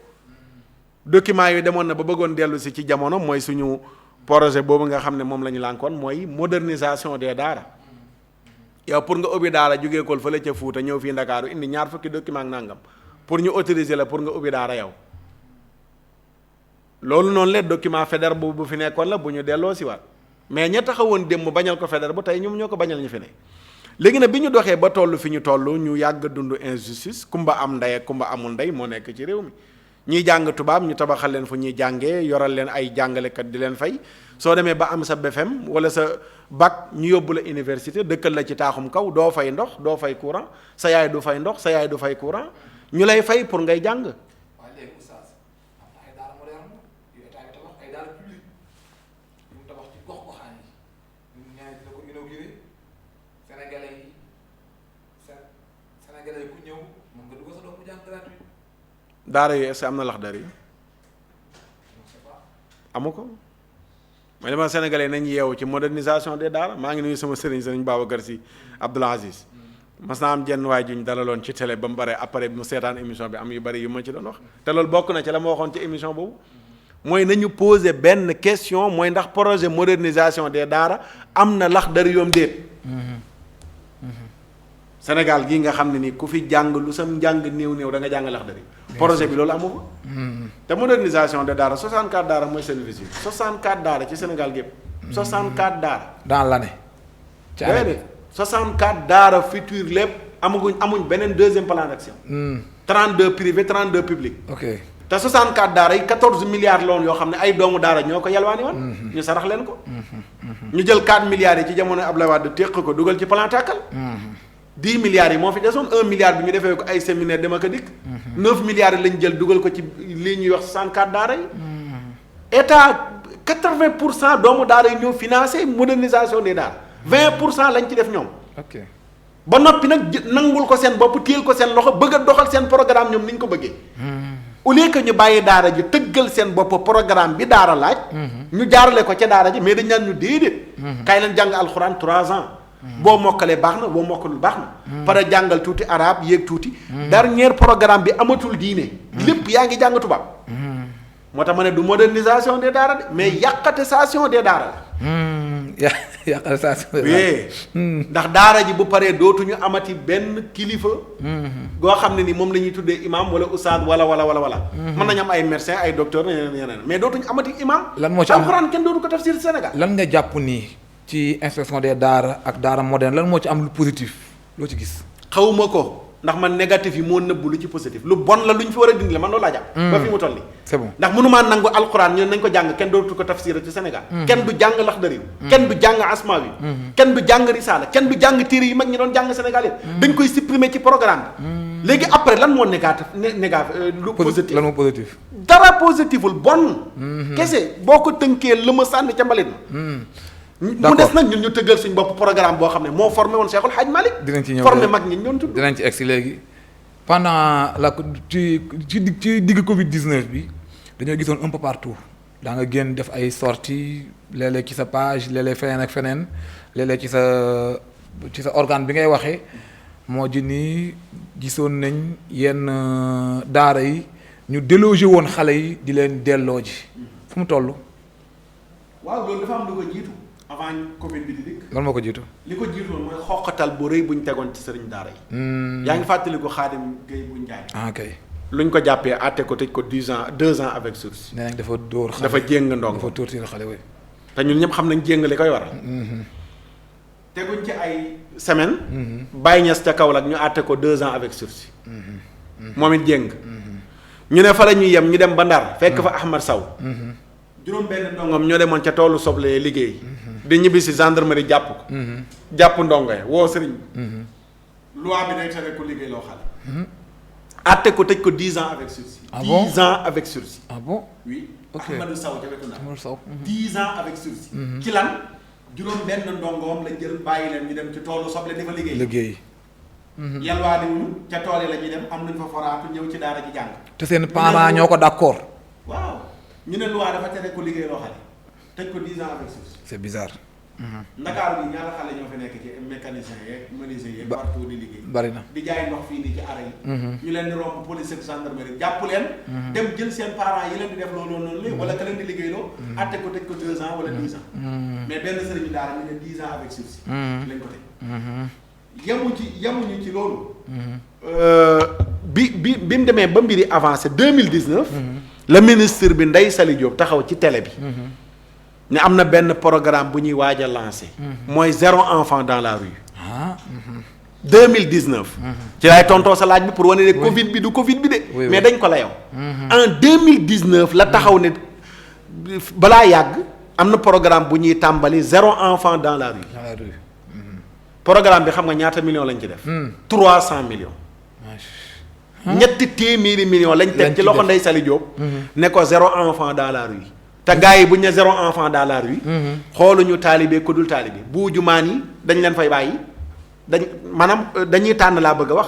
document yu demoon na ba bëggoon dellu si ci jamono mooy suñu projet boobu nga xam ne moom la ñu lànkoon mooy modernisation des daara yow pour nga ubbi daara jógee ko fële ca Fuuta ñëw fii Ndakaaru indi ñaar fukki document ak nangam pour ñu autoriser la pour nga ubbi daara yow loolu noonu la document Faidherbe bu fi nekkoon la bu ñu delloo si waat mais ña taxawoon démb bañal ko Faidherbe tey ñoom ñoo ko bañal ñu fi ne léegi nag bi ñu doxee ba toll fi ñu toll ñu yàgg dund injustice kumba am ndey ak kumba amul ndey moo nekk ci réew mi ñiy jàng tubaab ñu tabaxal leen fu ñuy jàngee yoral leen ay jàngalekat di leen fay soo demee ba am sa BFEM wala sa bac ñu yóbbu la université dëkkal la ci taaxum kaw doo fay ndox doo fay courant sa yaay du fay ndox sa yaay du fay courant ñu lay fay pour ngay jàng. daara yi est-ce que am na lax dari amu ko mais dama sénégalais nañ yeewu ci modernisation des daara maa ngi nuyu sama sëriñ Babacar Sy Abdoul Aziz mas naa am jenn waay juñ dalaloon ci télé ba mu bare après mu seetaan émission bi am yu bari yu ma ci doon wax te loolu bokk na ci la ma waxoon ci émission boobu mooy nañu poser benn question mooy ndax projet modernisation des daara am na Laxdari yoom déet. Sénégal gii nga xam ne nii ku fi jàng lu sam njàng néew da nga jàng Laxdari projet bi loolu amu ko. te modernisation des daara 64 daara mooy service yi 64 daara ci Sénégal gépp 64 daara. dans l'année. ci année bi 64 daara futur lépp amuñ beneen deuxième plan d'action. 32 privé 32 public. ok te 64 daara yi 14 milliards loon yoo xam ne ay doomu daara ñoo ko yalwaani woon. ñu sarax leen ko. ñu jël 4 milliards yi ci jamono Abdoulaye Wade téq ko dugal ci plan tàkkal. 10 milliards yi moo fi desoon 1 milliard bi ñu defee ko ay séminaire dem ak a dikk. 9 milliards yi lañ jël dugal ko ci lii ñuy wax 64 daara yi. état 80% doomu daara yi ñoo financé modernisation des daara 20% lañ ci def ñoom. ok ba noppi nag nangul ko seen bopp téel ko seen loxo bëgg a doxal seen programme ñoom ni ñu ko bëggee. au lieu que ñu bàyyi daara ji tëggal seen bopp programme bi daara laaj. ñu jaarale ko ca daara ji mais dañ naan ñu déedéet. kaay leen jàng alxuraan 3 ans. boo mokkalee baax na boo mokkalul baax na. pare jàngal tuuti arabe yéeg tuuti. dernier programme bi amatul diine. lépp yaa ngi jàng tubaab. moo tax ma ne du modernisation des daara de mais yàqatisation des daara la. yàqatisation des daara ndax daara ji bu paree dootuñu amati benn kilifa. goo xam ne ni moom la ñuy tuddee imam wala oustaz wala. mën nañu am ay médecin ay docteur yeneen mais dootuñu amati imam. lan moo ci am alxuraan kenn dootu ko tafsir Sénégal. lan nga jàpp nii ci inspection des daara ak daara moderne lan moo ci am lu positif loo ci gis. xawuma ko ndax man négatif yi moo nëbbu lu ci positif lu bon la lu ñu fi war a dindi la man loolu laa jàpp. ba fi mu toll nii. c'est bon ndax mënumaa nangu alxuraan ñu nañ ko jàng kenn dootu ko tafsir ci Sénégal. kenn du jàng Laxdari. kenn du jàng Asmaawi. kenn du jàng Risaala kenn du jàng téere yi mag ñi doon jàng Sénégal yëpp. dañ koy supprimer ci programme bi. léegi après lan moo négatif lu positif lan moo positif. dara positiful bon. kese boo ko tënkee la ma sànni ca mbalit ma. mu des nag ñun ñu tëggal suñ bopp programme boo xam ne moo formé woon Cheikhul Hadj Malick. dinañ ci ñëw formé mag ñi ñoon tudd. dinañ ci egsi léegi pendant ci digg Covid 19 bi dañoo gisoon un peu partout daa nga génn def ay sorties léeg-léeg ci sa page léeg-léeg feneen ak feneen léeg-léeg ci sa organe bi ngay waxee moo ji ni gisoon nañ yenn daara yi ñu délogé woon xale yi di leen delloo ji fu mu toll. waaw loolu dafa am lu ko jiitu. avant Covid bi di dikk. lan moo ko jiitu. li ko jiitu woon mooy xoqatal bu rëy bu ñu tegoon ci sëriñ daara yi. yaa ngi fàttali ko Xaadim Gueye bu Njaay. ah kay. luñ ko jàppee àtte ko tëj ko 2 ans avec sursis. nee nañ dafa dóor xale dafa jéng ndongo dafa torturer xale wi. te ñun ñëpp xam nañ jéng li koy waral. teguñ ci ay semaine. Baye Niass ca Kaolack ñu àtte ko 2 ans avec sursis. moom it jéng. ñu ne fa la ñuy yem ñu dem ba Ndar fekk fa Ahmad Saw. juróom benn ndongom ñoo demoon ca toolu soble liggéey. di ñibbi si gendarmerie jàpp ko. jàpp ndongo yi woo sëriñ bi. loi bi day tere ko liggéey loo xale. àtte ko tëj ko 10 ans avec sursis. Ah bon 10 ans avec sursis. ah bon. oui. ok Ahmadou Sow ca wetu Ndar. Ahmadou Sow. 10 ans avec sursis. ci lan juróom benn ndongoom la jël bàyyi leen ñu dem ci toolu soble di fa liggéey. liggéey. yalwaani wuñu ca tool yi la ñuy dem am nañ fa foraatu ñëw ci daara ji jàng. te seen parents ñoo ko d'accord. waaw ñu ne loi dafa tere ko liggéey loo xale tëj ko 10 ans avec sursis. c'est bizarre. Ndakaaru bi ñaata xale ñoo fi nekk ci mécanicien yeeg menuisier yeeg partout di liggéey. bari na di jaay ndox fii nii ci ara yi. ñu leen di romb police ak gendarmerie jàpp leen. dem jël seen parents yi leen di def loolu noonu la wala ka leen di liggéeyloo. àtte ko tëj ko 2 ans wala 10 ans. mais benn sëriñ daara ñu ne 10 ans avec sursis. lañ ko tëj. yemuñu ci loolu. bi mu demee ba mbiri avancé 2019. la ministre bi Ndeye Saly Diop taxaw ci télé bi. ne am na benn programme bu ñuy waaj a lancé. mooy 0 enfant dans la rue. 2019. ci laay tontoo sa laaj bi pour wane ne Covid bi du Covid bi de. mais dañ ko la yow. en 2019 la taxaw ne balaa yàgg am na programme bu ñuy tàmbali 0 enfant dans la rue. programme bi xam nga ñaata millions lañ ci def. 300 millions. ñetti téeméeri millions lañ teg ci loxo Ndeye Saly Diop. ne ko 0 enfant dans la rue. te gars yi bu ñu ne 0 enfant dans la rue. xooluñu taalibe ku dul taalibe bu jumaan yi dañ leen fay bàyyi maanaam dañuy tànn laa bëgg a wax.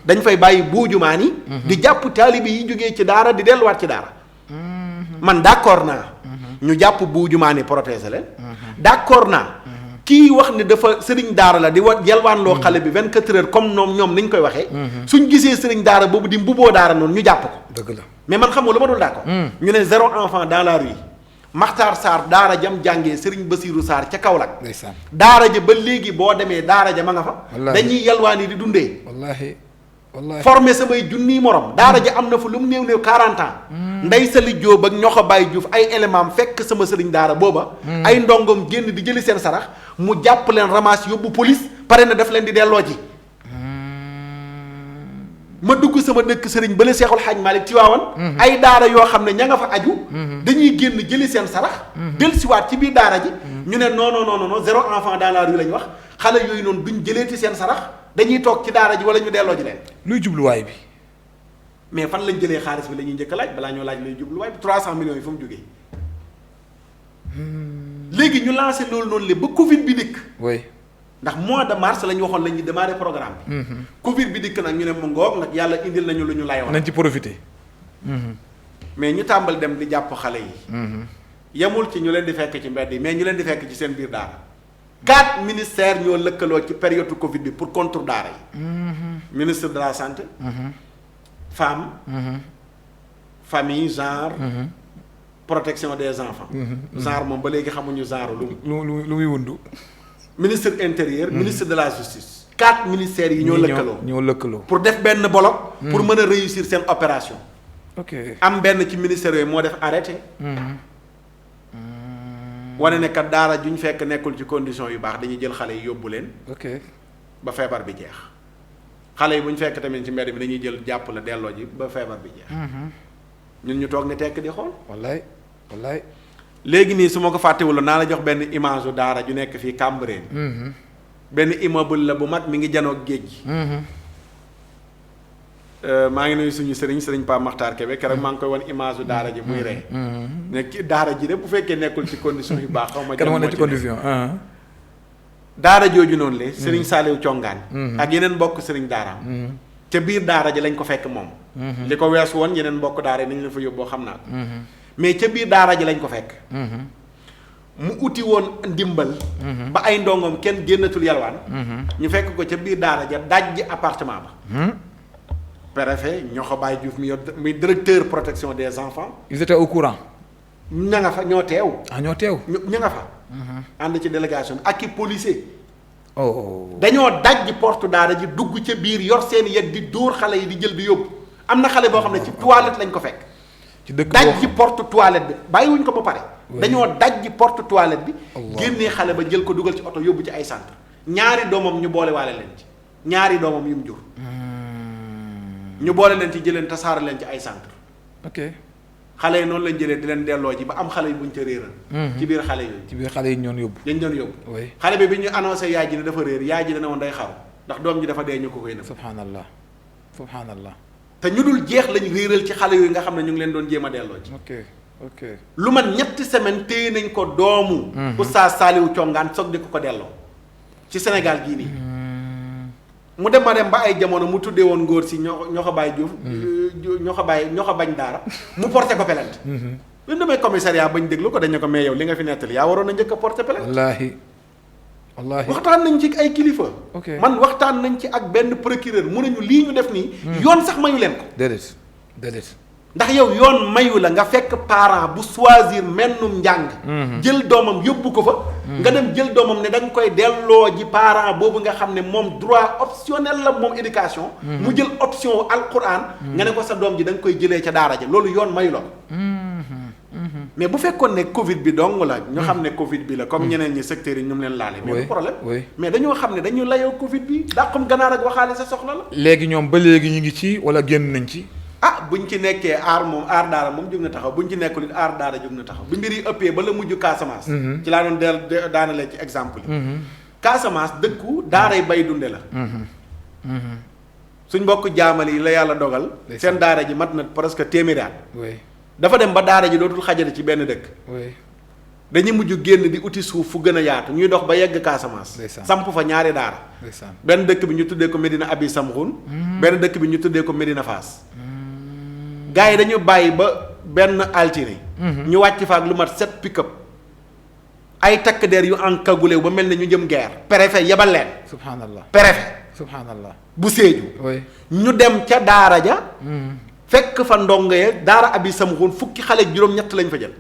dañ fay bàyyi bu jumaan yi. di jàpp taalibe yi jógee ci daara di delluwaat ci daara. man d'accord naa. ñu jàpp bu jumaan yi protéger leen. d'accord naa. kii wax ne dafa sëriñ daara la di yalwaanloo xale bi 24 heures comme ñoom niñ koy waxee. suñ gisee sëriñ daara boobu di mbuboo daara noonu ñu jàpp ko. dëgg la mais man xam nga lu ma dul d'accord. ñu ne 0 enfant dans la rue. Maxtaar Sarr daara jam jàngee Serigne Basirou Sarr ca Kaolack. ndeysaan daara ja ba léegi boo demee daara ja ma nga fa. dañuy yalwaani di dundee. wallaahi wallaahi formé samay junniy morom. daara ja am na fa lu mu néew 40 ans. Ndey Sali Jóob ak ñoxo Baay Juuf ay élément fekk sama sëriñ daara booba. ay ndongom génn di jëli seen sarax mu jàpp leen ramas yóbbu police pare na daf leen di delloo ji. ma dugg sama dëkk sëriñ bële Seexul Xaaj Maalik Tiwaawan ay daara yoo xam ne ña nga fa aju. dañuy génn jëli seen sarax. dellusiwaat ci biir daara ji. ñu ne non 0 enfant dans la rue lañ wax xale yooyu noonu duñ jëleeti seen sarax dañuy toog ci daara ji wala ñu delloo ji leen. luy jubluwaay bi. mais fan lañ jëlee xaalis bi la ñuy njëkk a laaj balaa ñoo laaj luy jubluwaay bi 300 millions yi fu mu jógee. léegi ñu lancé loolu noonu le ba Covid bi dikk. oui. ndax mois de mars la ñu waxoon la ñuy démarrer programme bi. Covid bi dikk nag ñu ne mu ngoog nag yàlla indil nañu lu ñu layoon. nañ ci profité. mais ñu tàmbal dem di jàpp xale yi. yemul ci ñu leen di fekk ci mbedd yi mais ñu leen di fekk ci seen biir daara. 4 ministères ñoo lëkkaloo ci période Covid bi pour contre daara yi. ministre de la santé. femme. famille genre. protection des enfants. genre moom ba léegi xamuñu genre lu muy wundu. ministre intérieur. ministre de la justice. 4 ministères yi ñoo lëkkaloo. pour def benn bloc. pour mën a réussir seen opération. ok am benn ci ministère yooyu moo def arrêté. wane ne kat daara juñ fekk nekkul ci condition yu baax dañuy jël xale yi yóbbu leen. ok ba feebar bi jeex. xale yi bu ñu fekk tamit ci mbedd bi dañuy jël jàpp la delloo ji ba feebar bi jeex. ñun ñu toog ni tekk di xool. wallaay. léegi nii su ma ko fàttewul naa la jox benn image u daara ju nekk fii Cambérène. benn immeuble la bu mag mi ngi janoog géej gi. maa ngi nuyu suñu sëriñ Pape Makhtar Kébé keroog maa ngi koy wan image u daara ji muy ree. nekk daara ji de bu fekkee nekkul ci condition yu baax. xaw ma kan moo nekk ci condition. daara jooju noonu le sëriñ Saliou Congaan. ak yeneen mbokk sëriñ daaraam. ca biir daara ji lañ ko fekk moom. li ko weesu woon yeneen mbokk daara yi nañ la fa yóbboo xam naa ko. mais ca biir daara ji lañ ko fekk. mu uti woon ndimbal. ba ay ndongoom kenn génnatul yalwaan. ñu fekk ko ca biir daara ja daj ji appartement ba. préfet Ñoxo Baay Juuf mi directeur protection des enfants. ils étaient au courant. ña nga fa ñoo teew. ñoo teew. ña nga fa. ànd ci délégation bi ak i policier. oh. dañoo daj porte daara ji dugg ca biir yor seen yet di dóor xale yi di jël di yóbbu am na xale boo xam ne ci toilette lañ ko fekk. ci dëkk daj ji porte toilette bi bàyyiwuñ ko ba pare. dañoo daj ji porte toilette bi. génnee xale ba jël ko dugal ci oto yóbbu ci ay centre ñaari doomam ñu boole waale leen ci ñaari doomam yu mu jur. ñu boole leen ci jëleen tasaare leen ci ay centre ok xale yi noonu lañ jëlee di leen delloo ji ba am xale yi buñ ca réeral. ci biir xale yooyu. ci biir xale yi ñoon yóbbu. dañ doon yóbbu. oui xale bi ñu annoncé yaay ji ne dafa réer yaay ji dana woon day xaru ndax doom ji dafa dee ñu ko koy nëb. subhanallah. te ñu dul jeex lañ réeral ci xale yooyu nga xam ne ñu ngi leen doon jéem a delloo ji. ok lu man ñetti semaine téye nañ ko doomu. Oustaz Saliou Congaan soog di ko delloo. ci Sénégal gii nii. mu dem ba ay jamono mu tuddee woon ngóor si ñoo ko bàyyi Diouf. ñoo ko bañ daara mu porté ko plainte. bi mu demee commissariat bañ déglu ko dañ ne ko mais yow li nga fi nettali yaa waroon a njëkk a porté plainte. wallaahi. waxtaan nañ ci ay kilifa. man waxtaan nañ ci ak benn procureur mu ne ñu lii ñu def nii. yoon sax mayu leen ko. déedéet. ndax yow yoon mayu la nga fekk parent bu choisir mennum njàng. jël doomam yóbbu ko fa. nga dem jël doomam ne da nga koy delloo ji parent boobu nga xam ne moom droit optionnel la moom éducation. mu jël option alquran. nga ne ko sa doom ji da nga koy jëlee ca daara ja loolu yoon mayu la ko. mais bu fekkoon ne Covid bi dong la. ñu xam ne Covid bi la comme ñeneen ñi secteurs yi ñu leen laale. mais du problème mais dañoo xam ne dañu layoo Covid bi dàqum ganaar ak waxaale sa soxla la. léegi ñoom ba léegi ñu ngi ci wala génn nañ ci. buñ ci nekkee aar daara moom jóg na taxaw buñ ci nekkul it aar daara jóg na taxaw bi mbir yi ëppee ba la mujj Casamance. ci laa doon daanalee ci exemple yi. Casamance dëkku daaray bay dunde la. suñ mbokk jaamal yi la yàlla dogal. seen daara ji mat na presque téeméeri at. dafa dem ba daara ji dootul xajale ci benn dëkk. dañuy mujj génn di uti suuf fu gën a yaatu ñuy dox ba yegg Casamance. samp fa ñaari daara. benn dëkk bi ñu tuddee ko Medina Abi Samxun. benn dëkk bi ñu tuddee ko Medina Faas. gars yi dañu bàyyi ba benn altine. ñu wàcc fa ak lu mat 7 pick-up ay takk der yu encagoulé ba mel ne ñu jëm guerre. préfet yebal leen. subhanallah préfet bu Sédhiou. oui ñu dem ca daara ja. fekk fa ndongo ya daara abi samxoon fukki xale juróom-ñett lañ fa jël.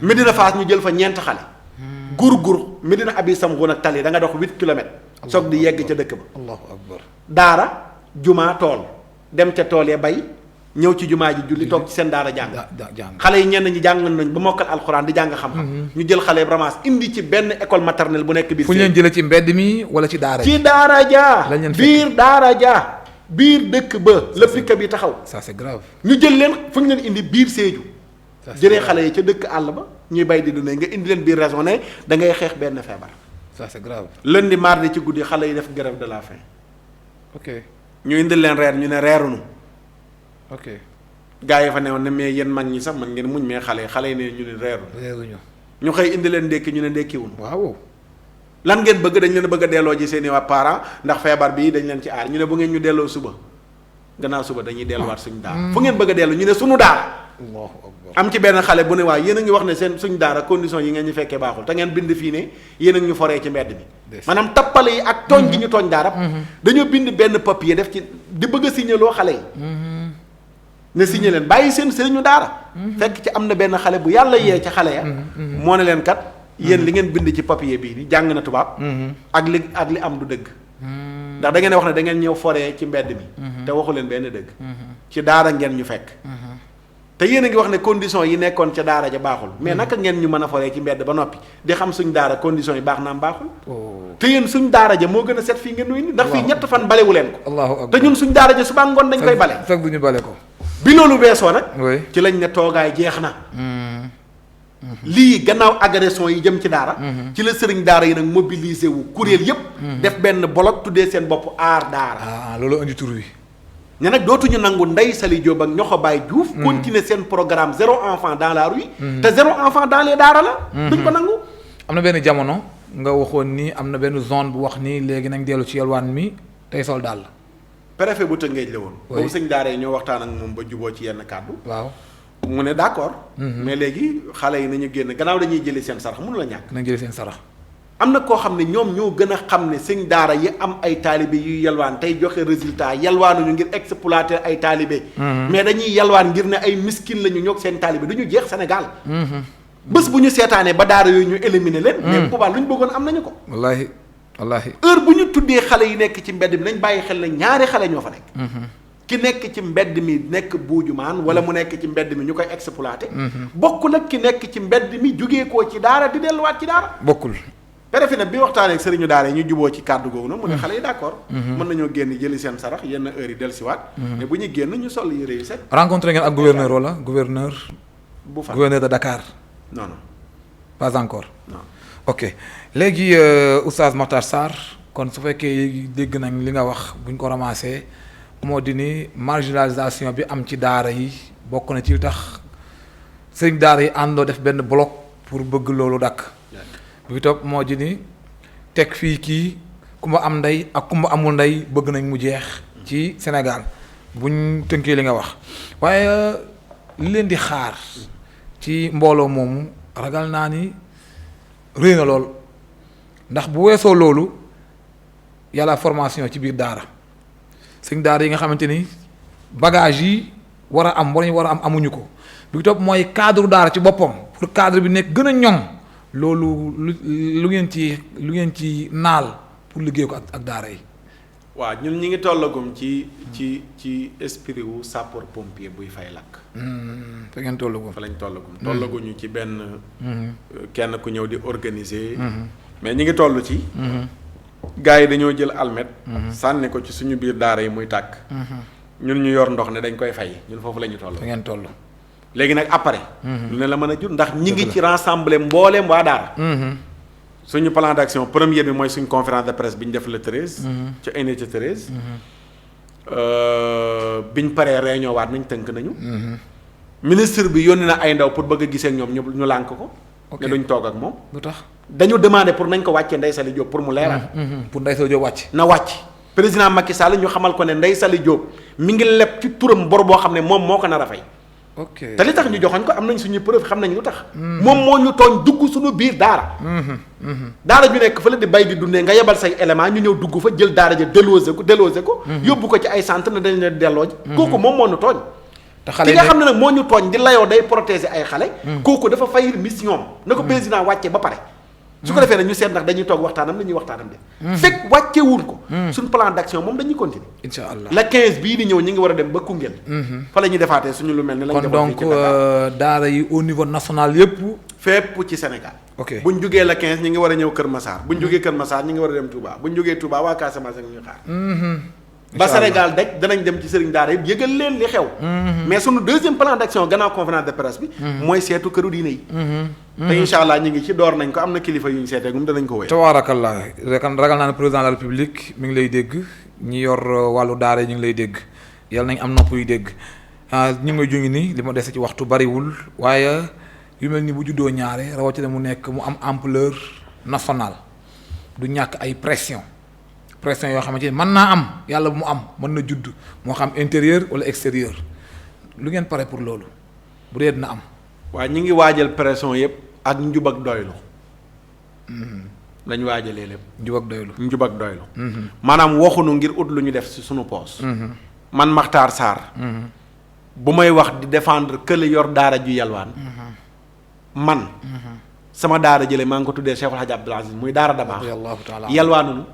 Medina Fass ñu jël fa ñeent xale. gur Medina abi samxoon ak tali da nga dox 8 kilomètres. soog di yegg ca dëkk ba. allahu akbar. daara jumaa tool dem ca tool ya bay ñëw ci jumaa ji julli toog ci seen daara jàng. xale yi ñenn ñi jàng nañ ba mokkal alxuraan di jàng xam-xam. ñu jël xale yi ramas indi ci benn école maternelle bu nekk biir. fu ñu leen jëlee ci mbedd mi wala ci daara ci daara ja biir daara ja biir dëkk ba la pikka bi taxaw. ça c'est grave. ñu jël leen fu ñu leen indi biir Sédhiou. jëlee xale yi ca dëkk àll ba ñuy bay di dundee nga indi leen biir raison ne da ngay xeex benn feebar. ça c'est grave. lundi mardi ci guddi xale yi def grève de la faim. ok ñu indil leen reer ñu ne reerunu. ok gaa yi fa newoon ne mais yéen mag ñi sax man ngeen muñ mais xale yi ne ñu ne reeruñu. ñu xëy indi leen ndékki ñu ne ndékkiwuñu. waaw. lan ngeen bëgg dañ leen bëgg a delloo ji seen i waa parents ndax feebar bii dañ leen ci aar ñu ne bu ngeen ñu delloo suba gannaaw suba dañuy delluwaat suñu daara. fu ngeen bëgg a dellu ñu ne suñu daara. am ci benn xale bu ne waa yéen a ngi wax ne seen suñu daara condition yi ngeen ñu fekkee baaxul te ngeen bind fii ne yéen a ngi ñu foree ci mbedd mi. maanaam tappale yi ak tooñ gi ñu tooñ daara. dañoo bind benn papier def ci di bëgg a signé loo xale yi. ne signé leen bàyyi seen sëriñu daara. fekk ci am na benn xale bu yàlla yee ca xale ya. moo ne leen kat yéen li ngeen bind ci papier bii ni jàng na tubaab. ak li am du dëgg. ndax da ngeen wax ne da ngeen ñëw foree ci mbedd mi. te waxu leen benn dëgg. ci daara ngeen ñu fekk. te yéen a ngi wax ne condition yi nekkoon ca daara ja baaxul mais naka ngeen ñu mën a foree ci mbedd ba noppi di xam suñ daara condition yi baax naam baaxul. te yéen suñ daara ja moo gën a set fii ngeen nuy ni ndax fii 3 fan balewu leen ko. allahu akbar te ñun suñ daara ja suba ngoon dañ koy bale. sax duñu bale ko. bi loolu weesoo nag. ci lañ ne toogaay jeex na. lii gannaaw agression yi jëm ci daara. ci la sëriñ daara yi nag mobilisé wu kuréel yépp def benn bloc tuddee seen bopp aar daara. loolu indi tur wi. ne nag dootuñu nangu Ndeye Saly Diop ak Ñoxo Baye Diouf. continuer seen programme 0 enfant dans la rue. te 0 enfant dans les daara la. duñ ko nangu. am na benn jamono nga waxoon ni am na benn zone bu wax ni léegi nañ dellu ci yalwaan mi tey sol daal la. préfet bu Tëngéej la woon. boobu sëñ daara yi ñoo waxtaan ak moom ba juboo ci yenn kàddu. waaw mu ne d'accord. mais léegi xale yi nañu génn gannaaw dañuy jëli seen sarax mënu la ñàkk. nañ jëli seen sarax. am na koo xam ne ñoom ñoo gën a xam ne sëñ daara yi am ay taalibe yuy yalwaan tey joxe résultat yalwaanuñu ngir exploiter ay taalibe. mais dañuy yalwaan ngir ne ay miskin lañu ñoo seen taalibe du ñu jeex Sénégal. bés bu ñu seetaanee ba daara yooyu ñu éliminer leen. mais bu boobaa lu ñu bëggoon am nañu ko. wallaahi heure bu ñu tuddee xale yi nekk ci mbedd mi nañ bàyyi xel ne ñaari xale ñoo fa nekk. ki nekk ci mbedd mi nekk buujumaan wala mu nekk ci mbedd mi ñu koy exploiter. bokkul ak ki nekk ci mbedd mi jugee koo ci daara di delluwaat ci daara. bokkul. préfet nag bi waxtaanee ak sëriñu daara yi ñu juboo ci kàddu googu nag mu ne xale yi d'accord. mën nañoo génn jëli seen sarax yenn heures yi dellusiwaat. mais bu ñu génn ñu sol yére yu set. rencontré ngeen ak gouverneur wala gouverneur. bu fa gouverneur de Dakar. non pas encore. non. ok léegi Oustaz Makhtar Sarr kon su fekkee dégg nañ li nga wax buñ ko ramassé moo di ni marginalisation bi am ci daara yi bokk na ci tax sëriñ daara yi àndoo def benn bloc pour bëgg loolu dakk bi topp moo di ni teg fii kii ku ma am ndey ak ku ma amul ndey bëgg nañ mu jeex ci Sénégal buñ tënkee li nga wax waaye li leen di xaar ci mbooloo moomu ragal naa ni réy na lool ndax bu weesoo loolu yàlla formation ci biir daara sëñ daara yi nga xamante ni bagage yi war a am amuñu ko bi topp mooy cadre daara ci boppam pour cadre bi nekk gën a ñoŋ loolu lu ngeen ci naal pour liggéey ko ak daara yi. waaw ñun ñi ngi tollagum ci esprit wu sapeur pompier buy fay lakk. fa ngeen tollagum. fa lañ tollagum. tollaguñu ci benn. kenn ku ñëw di organiser. mais ñi ngi toll ci. gars yi dañoo jël almet. sànni ko ci suñu biir daara yi muy tàkk. ñun ñu yor ndox ne dañ koy fay ñun foofu la ñu toll. fa ngeen toll. léegi nag après. lu ne la mën a jur ndax ñi ngi ci rassembler mbooleem waa daara. suñu plan d'action première bi mooy suñu conférence de presse bi ñu def le 13. ca unité 13. biñ paree réunion waat nañ tënk nañu. ministre bi yónni na ay ndaw pour bëgg a gisee ak ñoom ñu lànk ko. ne duñ toog ak moom. lu tax dañu demandé pour nañ ko wàccee Ndeye Saly Diop pour mu leeral. pour Ndeye Saly Diop wàcc. na wàcc président Macky Sall ñu xamal ko ne Ndeye Saly Diop mi ngi leb ci turam bor boo xam ne moom moo ko nar a fay. ok te li tax ñu joxoñ ko am nañ suñu preuve xam nañ lu tax. moom moo ñu tooñ dugg suñu biir daara. daara ju nekk fële di bay di dundee nga yebal say élément ñu ñëw dugg fa jël daara ja délosé ko. yóbbu ko ci ay centre ne dañ leen delloo ji. kooku moom moo ñu tooñ. te xale ki nga xam ne nag moo ñu tooñ di layoo day protéger ay xale. kooku dafa fayir mission na ko président wàcce ba pare. su ko defee nag ñu seet ndax dañuy toog waxtaanam dañuy waxtaanam de. fekk wàccewul ko. suñ plan d'action moom dañuy continuer. incha allah la 15 bii di ñëw ñu ngi war a dem ba Koungheul. fa la ñuy defaatee suñu lu mel ni lañ kon defoon donc fii ci Dakar. daara yi au niveau national yëpp. fépp ci Sénégal. ok buñ jógee la 15 ñu ngi war a ñëw Kër Massar buñ jógee Kër Massar ñu ngi war a dem Touba buñ jógee Touba waa Casamance ak ñu xaar. ba Sénégal daj danañ dem ci sëriñ daara yëpp yëgal leen li xew. mais sunu deuxième plan d'action gannaaw conférence de presse bi. mooy seetu këru diine yi. te incha allah ñu ngi ci door nañ ko am na kilifa yu ñu seetee gum danañ ko wéy. tabaarakallah ragal naa ne président de la république mi ngi lay dégg ñi yor wàllu daara yi ñu ngi lay dégg yàlla nañ am nopp yu dégg ñu ngi may jungi ni li ma dese ci waxtu bariwul waaye yu mel ni bu juddoo ñaare rawatina mu nekk mu am ampleur nationale du ñàkk ay pression yoo xamante ni mën naa am yàlla bu mu am mën na judd moo xam intérieur wala extérieur lu ngeen pare pour loolu bu dee dina am. waaw ñi ngi waajal pression yëpp ak njub ak doylu. lañ waajalee lépp. njub ak doylu. njub ak doylu. maanaam waxunu ngir ut lu ñu def ci sunu poos. man Makhtar Sarr. bu may wax di défendre kële yor daara ju yalwaan. man. sama daara jële maa ngi ko tuddee Cheikhul Hadj Abdoul Aziz muy daara Dabaax. yalwaanunu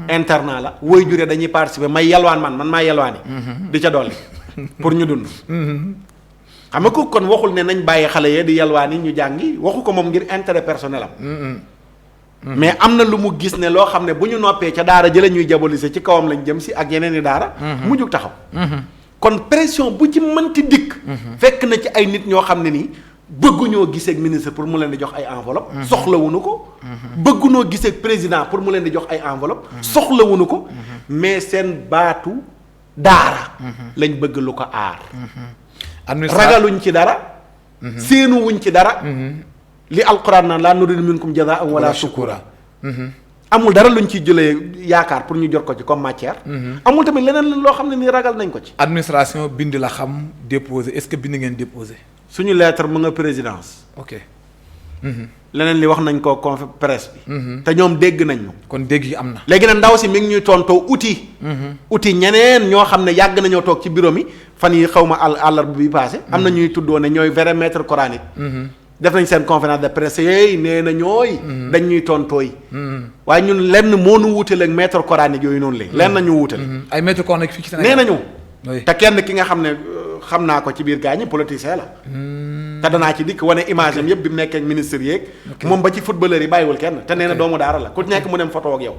internat la woy jure dañuy participer may yalwaan man maa yalwaani. di ca dolli pour ñu dund. xam nga ko kon waxul ne nañ bàyyi xale yee di yalwaani ñu jàngi waxu ko moom ngir intérêt personnel am. mais am na lu mu gis ne loo xam ne bu ñu noppee ca daara jële ñuy diaboliser ci kawam lañ jëm si ak yeneen i daara. mu jug taxaw. kon pression bu ci mënti dikk. fekk na ci ay nit ñoo xam ne nii. bëgguñoo gisee ak ministre pour mu leen di jox ay enveloppe soxlawuñu ko. bëgguñoo gisee ak président pour mu leen di jox ay enveloppe soxlawuñu ko. mais seen baatu daara. lañ bëgg lu ko aar. ragaluñ ci dara. séenuwuñ ci dara. li alquran naan laa nuriidu minkum jazaa'an wala shukura. amul dara luñ ciy jëlee yaakaar pour ñu jot ko ci comme matière. amul tamit leneen loo xam ne ni ragal nañ ko ci. administration bind la xam déposé est-ce que bind ngeen déposé. suñu lettre mu nga présidence. ok. leneen li wax nañ ko presse bi. te ñoom dégg nañ ñu. kon dégg yi am na. léegi nag ndaw si mi ngi ñuy tontoo outil ñeneen ñoo xam ne yàgg nañoo toog ci bureau mi fan yi xaw ma àllarba bi passé. am na ñuy tuddoo ne ñooy vrai maître coranique. def nañ seen conférence de presse yooyu nee na ñooy. dañ ñuy tontooy. waaye ñun lenn moo nu wuutale ak maître coranique yooyu noonu léegi. lenn ñu wuutale. ay maître coranique fii ci Sénégal nee nañu. te kenn ki nga xam ne xam naa ko ci biir gaañi politicien la. te danaa ci dikk wane image am yëpp bi mu nekkee ministre yeeg. moom ba ci footballeur yi bàyyiwul kenn te nee na doomu daara la ku nekk mu dem photo ak yow.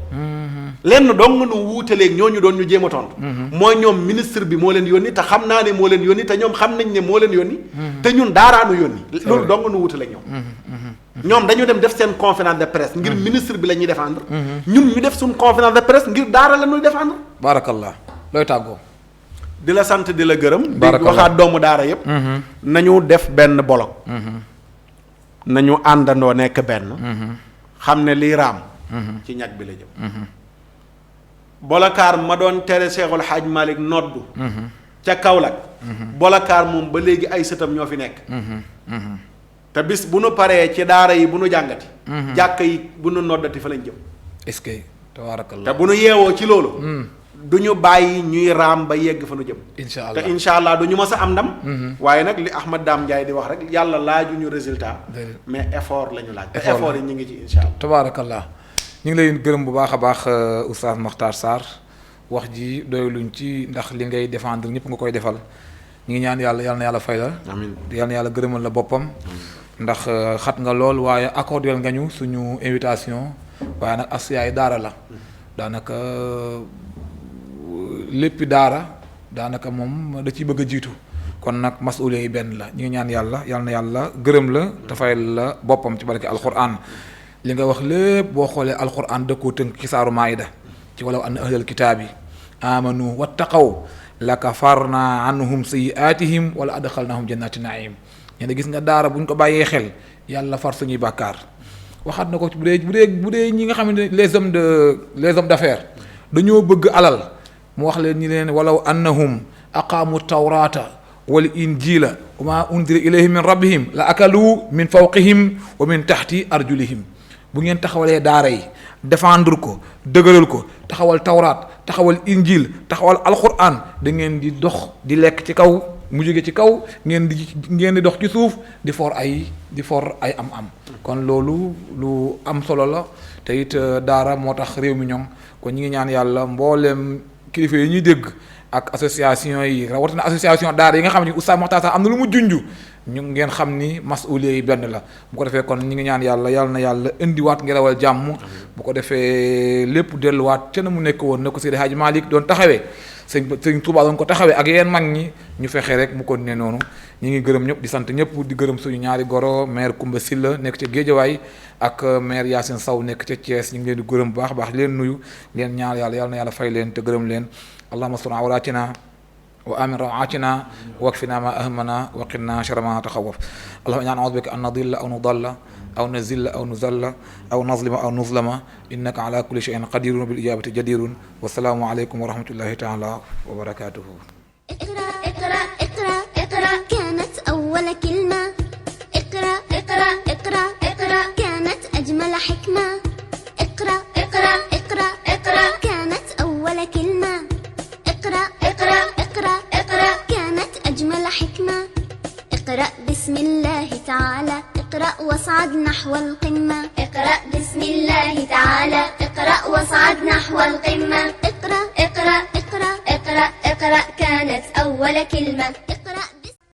lenn dong nu wuutaleeg ñooñu doon ñu jéem a tontu. mooy ñoom ministre bi moo leen yónni te xam naa ne moo leen yónni te ñoom xam nañ ne moo leen yónni. te ñun daaraanu yónni. loolu dong nu wuutaleeg ñoom. ñoom dañu dem def seen conférence de presse ngir ministre bi la ñuy défendre. ñun ñu def suñ conférence de presse ngir daara la ñuy défendre. barakallah looy tàggoo. di la sant di la gërëm. di waxaat doomu daara yépp nañu def benn bolok. nañu àndandoo nekk benn. xam ne lii raam. ci ñag bi la jëm. bolokaar ma doon tere Seexul Xaaj Malik noddu. ca Kaolack. bolokaar moom ba léegi ay sëtam ñoo fi nekk. te bis bu nu paree ci daara yi bu nu jàngati. jàkka yi bu nu noddati fa lañ jëm. est-ce que tabaarakallah te bu nu yeewoo ci loolu. du ñu bàyyi ñuy raam ba yegg fa nu jëm. incha allah te incha allah du ñu mës a am ndam. waaye nag li Ahmad Dame Ndiaye di wax rek yàlla laajuñu résultat. mais effort la ñu laaj. te effort yi ñu ngi ci incha allah. tabaarakallah ñu ngi lay gërëm bu baax a baax Oustaz Makhtar Sarr wax ji doyluñ ci ndax li ngay défendre ñëpp nga koy defal ñu ngi ñaan yàlla na yàlla fay la. amiin yàlla na yàlla gërëmal la boppam. ndax xat nga lool waaye accordé nga ñu suñu invitation waaye nag as yaay daara la daanaka. léppi daara daanaka moom da ciy bëgg a jiitu kon nag masuuliya yi benn la ñu ngi ñaan yàlla na yàlla gërëm la te fayal la boppam ci barke alquran li nga wax lépp boo xoolee alquran da koo tënk ci saaru maayida ci walaw anna ahlal kitaabi amanu wattaqaw la kafarna anhum sayyi'atihim wala adxalnahum jannati naim ñene gis nga daara buñ ko bàyyee xel yàlla far suñuy bàkkaar waxaat na ko bu dee ñi nga xam ne les hommes d'affaires dañoo bëgg alal mu wax leen ñi leen walaw annahum aqaamu tawrata wal injila wa ma unzila ilayhim min rabbihim la akalu min fawqihim wa min tahti arjulihim. bu ngeen taxawalee daara yi défendre ko dëgëral ko taxawal tawraat taxawal injil taxawal alquran da ngeen di dox di lekk ci kaw mu jóge ci kaw ngeen di dox ci suuf di for ay am kon loolu lu am solo la te it daara moo tax réew mi ñoŋ kon ñi ngi ñaan yàlla mbooleem kilifa yi ñuy dégg ak association yi rawatina association daara yi nga xam ne Oustaz Makhtar Sarr am na lu mu junj ñu ngeen xam ni masuuliya yi benn la bu ko defee kon ñi ngi ñaan yàlla na yàlla indiwaat ngelawal jàmm bu ko defee lépp delluwaat ca na mu nekk woon na ko Seydi Hadji Malick doon taxawee sëñ Touba doon ko taxawee ak yeneen mag ñi ñu fexe rek mu continuer noonu ñi ngi gërëm ñëpp di sant ñëpp di gërëm suñu ñaari goro maire Koumba Silla nekk ca Géejawaay ak maire Yacine Sow nekk ca Thiès ñu ngi leen di gërëm bu baax leen nuyu leen ñaan yàlla na yàlla fay leen te gërëm leen allahumma sur awratina wa amin rawaatina wakfina ma ahmana wa qina sharra ma taxawaf allahumma inna na'udhu bika an nadilla aw nudalla aw nazilla aw nuzalla aw nazlima aw nuzlama innaka ala kulli shay'in qadirun bil ijabati jadirun wa salaamu alaykum wa rahmatullahi ta'ala wa barakatuhu. اقرأ كانت أول كلمة اقرأ كانت أجمل حكمة اقرأ كانت أول كلمة اقرأ كانت أجمل حكمة اقرأ بسم الله تعالى اقرأ واصعد نحو القمة اقرأ بسم الله تعالى اقرأ واصعد نحو القمة اقرأ كانت أول كلمة